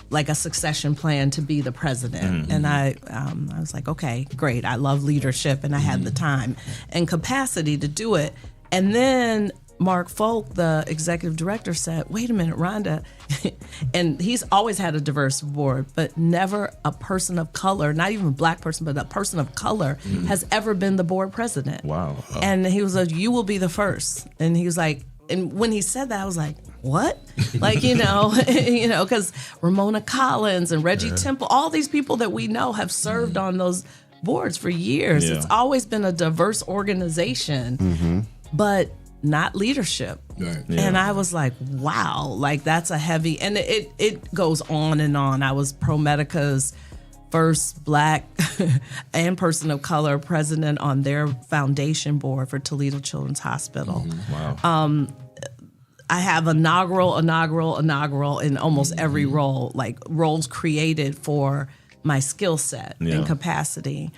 like a succession plan to be the president. And I was like, okay, great. I love leadership, and I had the time and capacity to do it. And then Mark Folk, the executive director, said, wait a minute, Rhonda. And he's always had a diverse board, but never a person of color, not even a Black person, but a person of color has ever been the board president. Wow. And he was like, you will be the first. And he was like, and when he said that, I was like, what? Like, because Ramona Collins and Reggie Temple, all these people that we know have served on those boards for years. It's always been a diverse organization, but not leadership. Right. And I was like, wow, like that's a heavy, and it goes on and on. I was ProMedica's first Black and person of color president on their foundation board for Toledo Children's Hospital. Wow. I have inaugural in almost every role, like roles created for my skill set and capacity.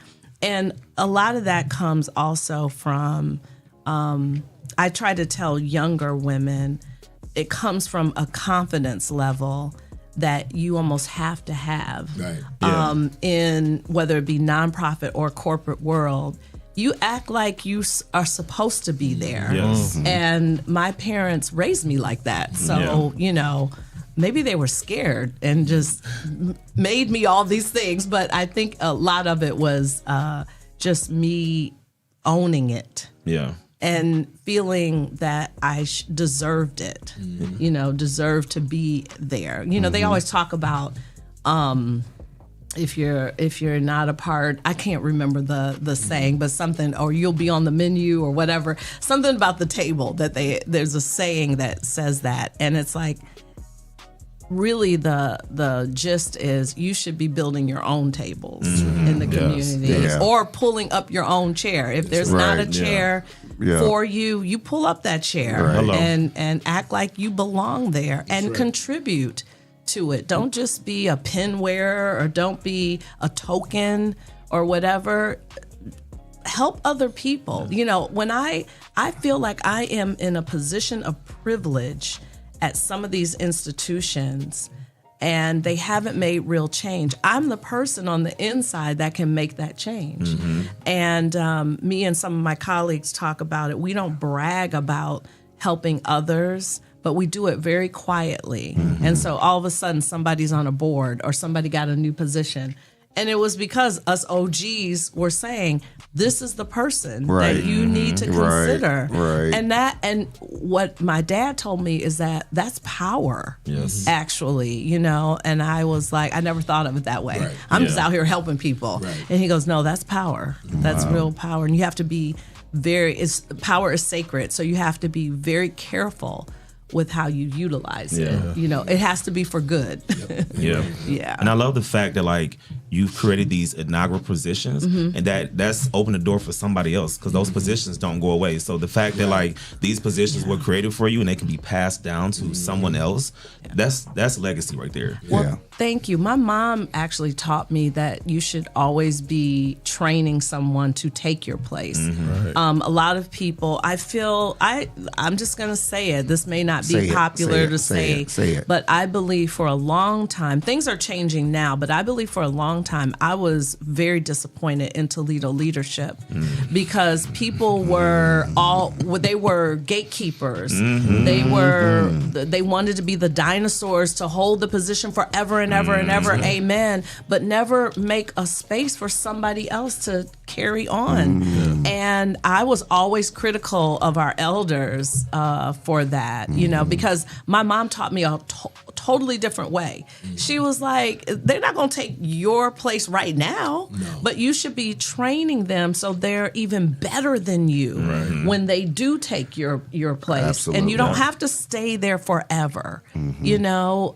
And a lot of that comes also from, I try to tell younger women, it comes from a confidence level that you almost have to have in whether it be nonprofit or corporate world. You act like you are supposed to be there. Yes. And my parents raised me like that. So, you know, maybe they were scared and just made me all these things. But I think a lot of it was just me owning it. Yeah. And feeling that I deserved it, you know, deserved to be there. You know, they always talk about if you're not a part, I can't remember the saying, but something, or you'll be on the menu or whatever, something about the table that there's a saying that says that. And it's like, really the gist is you should be building your own tables in the community or pulling up your own chair. If there's not a chair for you, you pull up that chair and act like you belong there and contribute to it. Don't just be a pin wearer or don't be a token or whatever. Help other people. You know, when I feel like I am in a position of privilege at some of these institutions and they haven't made real change, I'm the person on the inside that can make that change. And me and some of my colleagues talk about it. We don't brag about helping others, but we do it very quietly. And so all of a sudden somebody's on a board or somebody got a new position. And it was because us OGs were saying, this is the person that you need to consider. And what my dad told me is that that's power, actually, you know. And I was like, I never thought of it that way. I'm just out here helping people. And he goes, no, that's power. That's real power. And you have to be power is sacred. So you have to be very careful with how you utilize it. You know, it has to be for good. Yeah. And I love the fact that like you've created these inaugural positions and that's opened the door for somebody else because those positions don't go away. So the fact that like these positions were created for you and they can be passed down to someone else, that's legacy right there. Well, thank you. My mom actually taught me that you should always be training someone to take your place. A lot of people, I feel, I'm just going to say it. This may not be popular to say it, but I believe for a long time, things are changing now, but I believe for a long time, I was very disappointed in Toledo leadership because people were they were gatekeepers. They wanted to be the dinosaurs to hold the position forever and ever and ever, amen, but never make a space for somebody else to carry on. And I was always critical of our elders for that, you know, because my mom taught me a totally different way. She was like, they're not going to take your place right now, but you should be training them so they're even better than you when they do take your place. Absolutely. And you don't have to stay there forever. You know,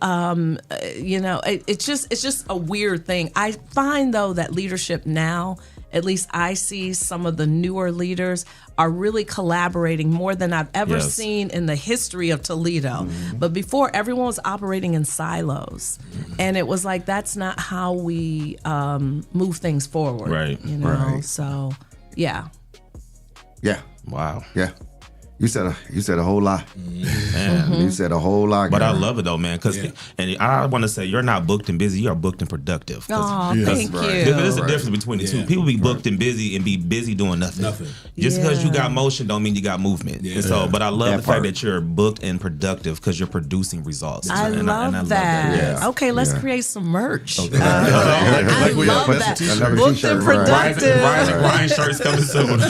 it's just a weird thing. I find though that leadership now, at least I see some of the newer leaders are really collaborating more than I've ever seen in the history of Toledo. But before, everyone was operating in silos. And it was like, that's not how we move things forward. You know, so, yeah. Yeah. Wow. Yeah. You said a whole lot. Man. You said a whole lot. But girl. I love it though, man. Because and I want to say you're not booked and busy. You are booked and productive. Oh, thank you. There's a difference between the two. People be booked and busy and be busy doing nothing. Just because you got motion don't mean you got movement. And so, but I love the fact that you're booked and productive because you're producing results. I love that. Okay, let's create some merch. I love that. Booked and productive. Ryan shirts coming soon.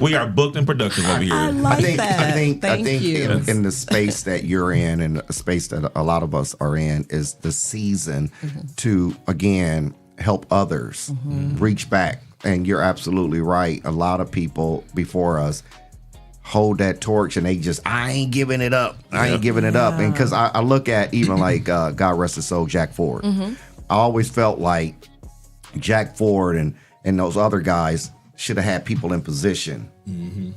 We are booked and productive over here. I like that. I think you. in the space that you're in and a space that a lot of us are in is the season to, again, help others reach back. And you're absolutely right. A lot of people before us hold that torch and they just, I ain't giving it up. I ain't giving it up. And because I look at even like, God rest his soul, Jack Ford. I always felt like Jack Ford and those other guys should have had people in position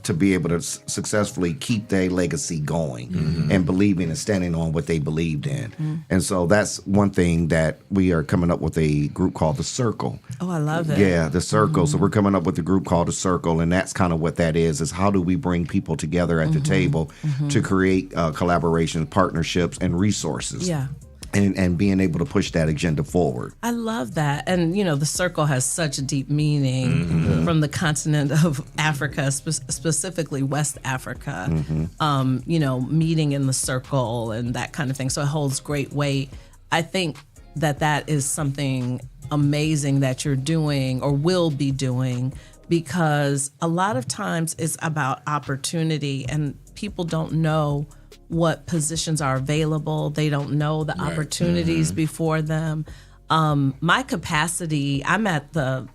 to be able to successfully keep their legacy going and believing and standing on what they believed in. And so that's one thing that we are coming up with a group called The Circle. Oh, I love it. Yeah, The Circle. So we're coming up with a group called The Circle, and that's kind of what that is how do we bring people together at the table to create collaborations, partnerships, and resources. Yeah. And being able to push that agenda forward. I love that. And, the circle has such a deep meaning from the continent of Africa, specifically West Africa, meeting in the circle and that kind of thing. So it holds great weight. I think that is something amazing that you're doing or will be doing, because a lot of times it's about opportunity and people don't know what positions are available. They don't know the opportunities before them. My capacity, I'm at the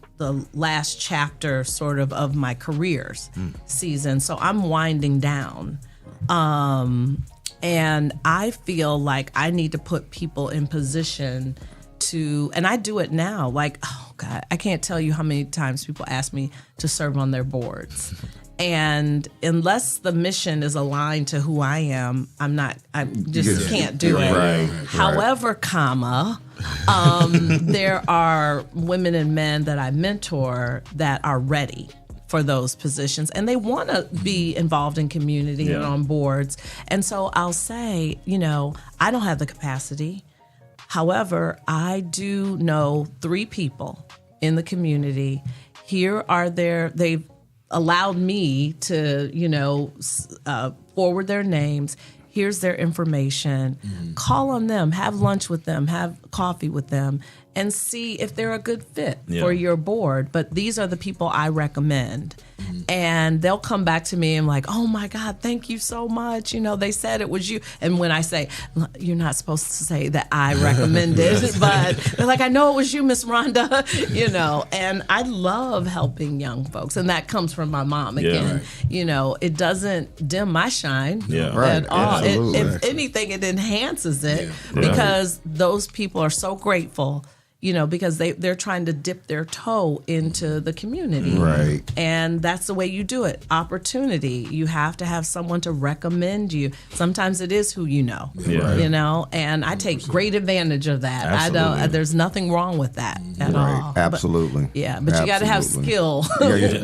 last chapter sort of my careers season. So I'm winding down. And I feel like I need to put people in position to, and I do it now. Like, oh God, I can't tell you how many times people ask me to serve on their boards. And unless the mission is aligned to who I am, I just can't do it. Right. However, there are women and men that I mentor that are ready for those positions and they want to be involved in community and on boards. And so I'll say, I don't have the capacity. However, I do know 3 people in the community. They've allowed me to, forward their names. Here's their information. Call on them, have lunch with them, have coffee with them, and see if they're a good fit for your board. But these are the people I recommend. And they'll come back to me and like, oh my God, thank you so much. They said it was you. And when I say, you're not supposed to say that I recommended, but they're like, I know it was you, Miss Rhonda, and I love helping young folks. And that comes from my mom. Again, it doesn't dim my shine at all. If anything, it enhances it because those people are so grateful. Because they're trying to dip their toe into the community. Right. And that's the way you do it. Opportunity. You have to have someone to recommend you. Sometimes it is who you know. And I take great advantage of that. Absolutely. There's nothing wrong with that at all. Absolutely. But you got to have skill. Right.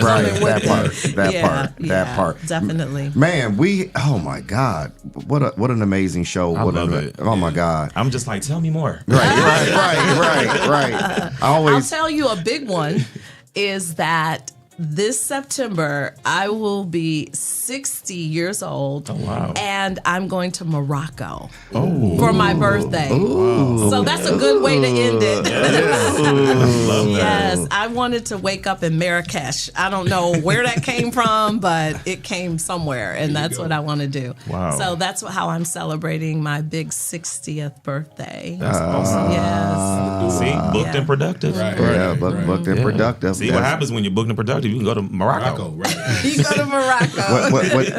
That part. Definitely. Man, oh my God. What an amazing show. I love it. Oh my God. I'm just like, tell me more. Right. I'll tell you a big one is that this September I will be 60 years old. Oh, wow. And I'm going to Morocco for my birthday. So that's a good way to end it. Love that. Yes, I wanted to wake up in Marrakesh. I don't know where that came from, but it came somewhere, and that's what I want to do. Wow. So that's how I'm celebrating my big 60th birthday. That's awesome. Yes. See, booked and productive. Right. Yeah, booked and productive. See what happens when you're booked and productive? You can go to Morocco. You go to Morocco.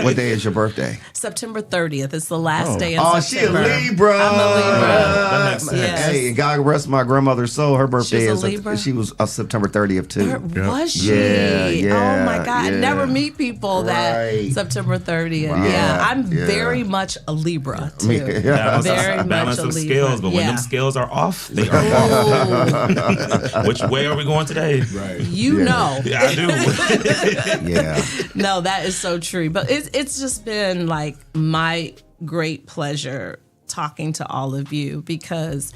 What day is your birthday? September 30th. It's the last day in she September. a Libra. I'm a Libra. That makes sense. Yes. Hey, God rest my grandmother's soul. Her birthday She's a Libra? she was September 30th too. Was she? Yeah. Oh my God. I yeah. never meet people that September 30th. Wow. Yeah. I'm very much a Libra too. Very much balance a of Libra. scales, but when them scales are off, they are off. Which way are we going today? Right. You know. Yeah, I do. No, that is so true. But it's just been like my great pleasure talking to all of you because,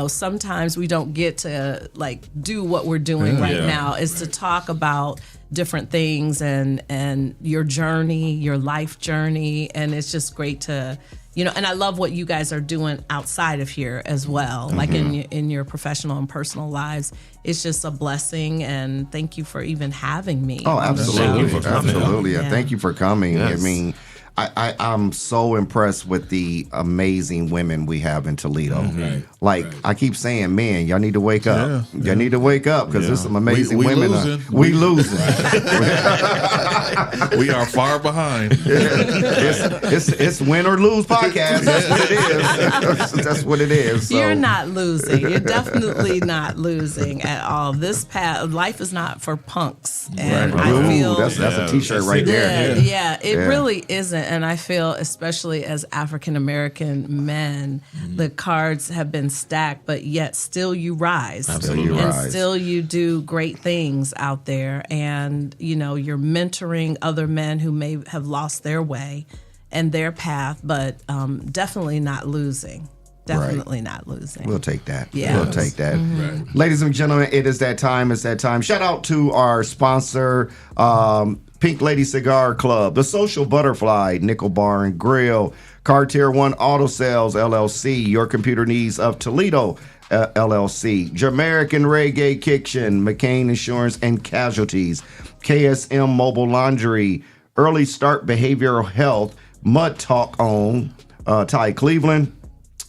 sometimes we don't get to like do what we're doing right now is to talk about different things and your journey, your life journey. And it's just great to, and I love what you guys are doing outside of here as well, like in your professional and personal lives. It's just a blessing, and thank you for even having me. Oh, absolutely. Thank you for coming. Absolutely. Yeah. Thank you for coming. Yes. I mean, I'm so impressed with the amazing women we have in Toledo. I keep saying, man, y'all need to wake up. Y'all need to wake up because there's some amazing women. We losing. We are far behind. It's win or lose podcast. That's what it is. That's what it is. So. You're not losing. You're definitely not losing at all. This life is not for punks, and I feel that's a t-shirt right there. Yeah, it really isn't. And I feel, especially as African American men, the cards have been stacked, but yet still you rise. Absolutely, and still you do great things out there, and you're mentoring other men who may have lost their way and their path, but definitely not losing. Definitely not losing. We'll take that. Yeah. We'll take that. Ladies and gentlemen, it is that time. It's that time. Shout out to our sponsor, Pink Lady Cigar Club, The Social Butterfly, Nickel Bar and Grill, Cartier One Auto Sales, LLC, Your Computer Needs of Toledo, LLC, Jamaican Reggae Kitchen, McCain Insurance and Casualties, KSM Mobile Laundry, Early Start Behavioral Health, Mud Talk on Ty Cleveland.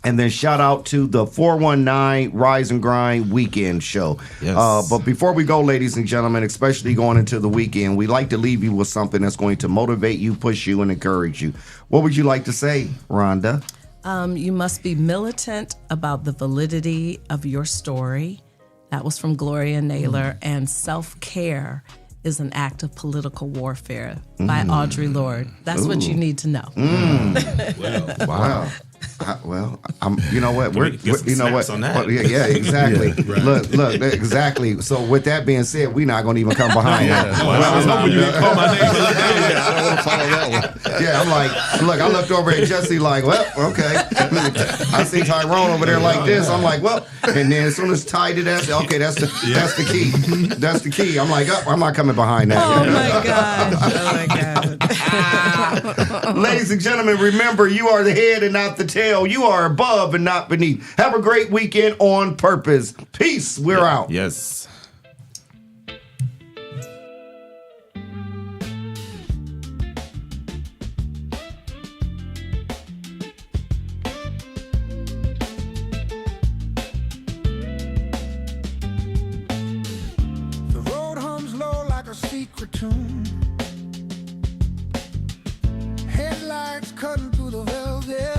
And then shout out to the 419 Rise and Grind Weekend Show. Yes. But before we go, ladies and gentlemen, especially going into the weekend, we like to leave you with something that's going to motivate you, push you, and encourage you. What would you like to say, Rhonda? You must be militant about the validity of your story. That was from Gloria Naylor. And self-care is an act of political warfare by Audre Lorde. That's what you need to know. Wow. You know what? You know what? On that. Well, yeah, exactly. Look, exactly. So with that being said, we're not going to even come behind that. I was hoping you didn't call my name. I don't want to follow that one. Yeah, I'm like, look, I looked over at Jesse like, well, okay. I see Tyrone over there like this. I'm like, well, and then as soon as Ty did that, I said, okay, that's the key. That's the key. I'm like, I'm not coming behind that. Oh my God. Ladies and gentlemen, remember, you are the head and not the tail. You are above and not beneath. Have a great weekend on purpose. Peace. We're out. Yes. The road hums low like a secret tune. Headlights cutting through the velvet.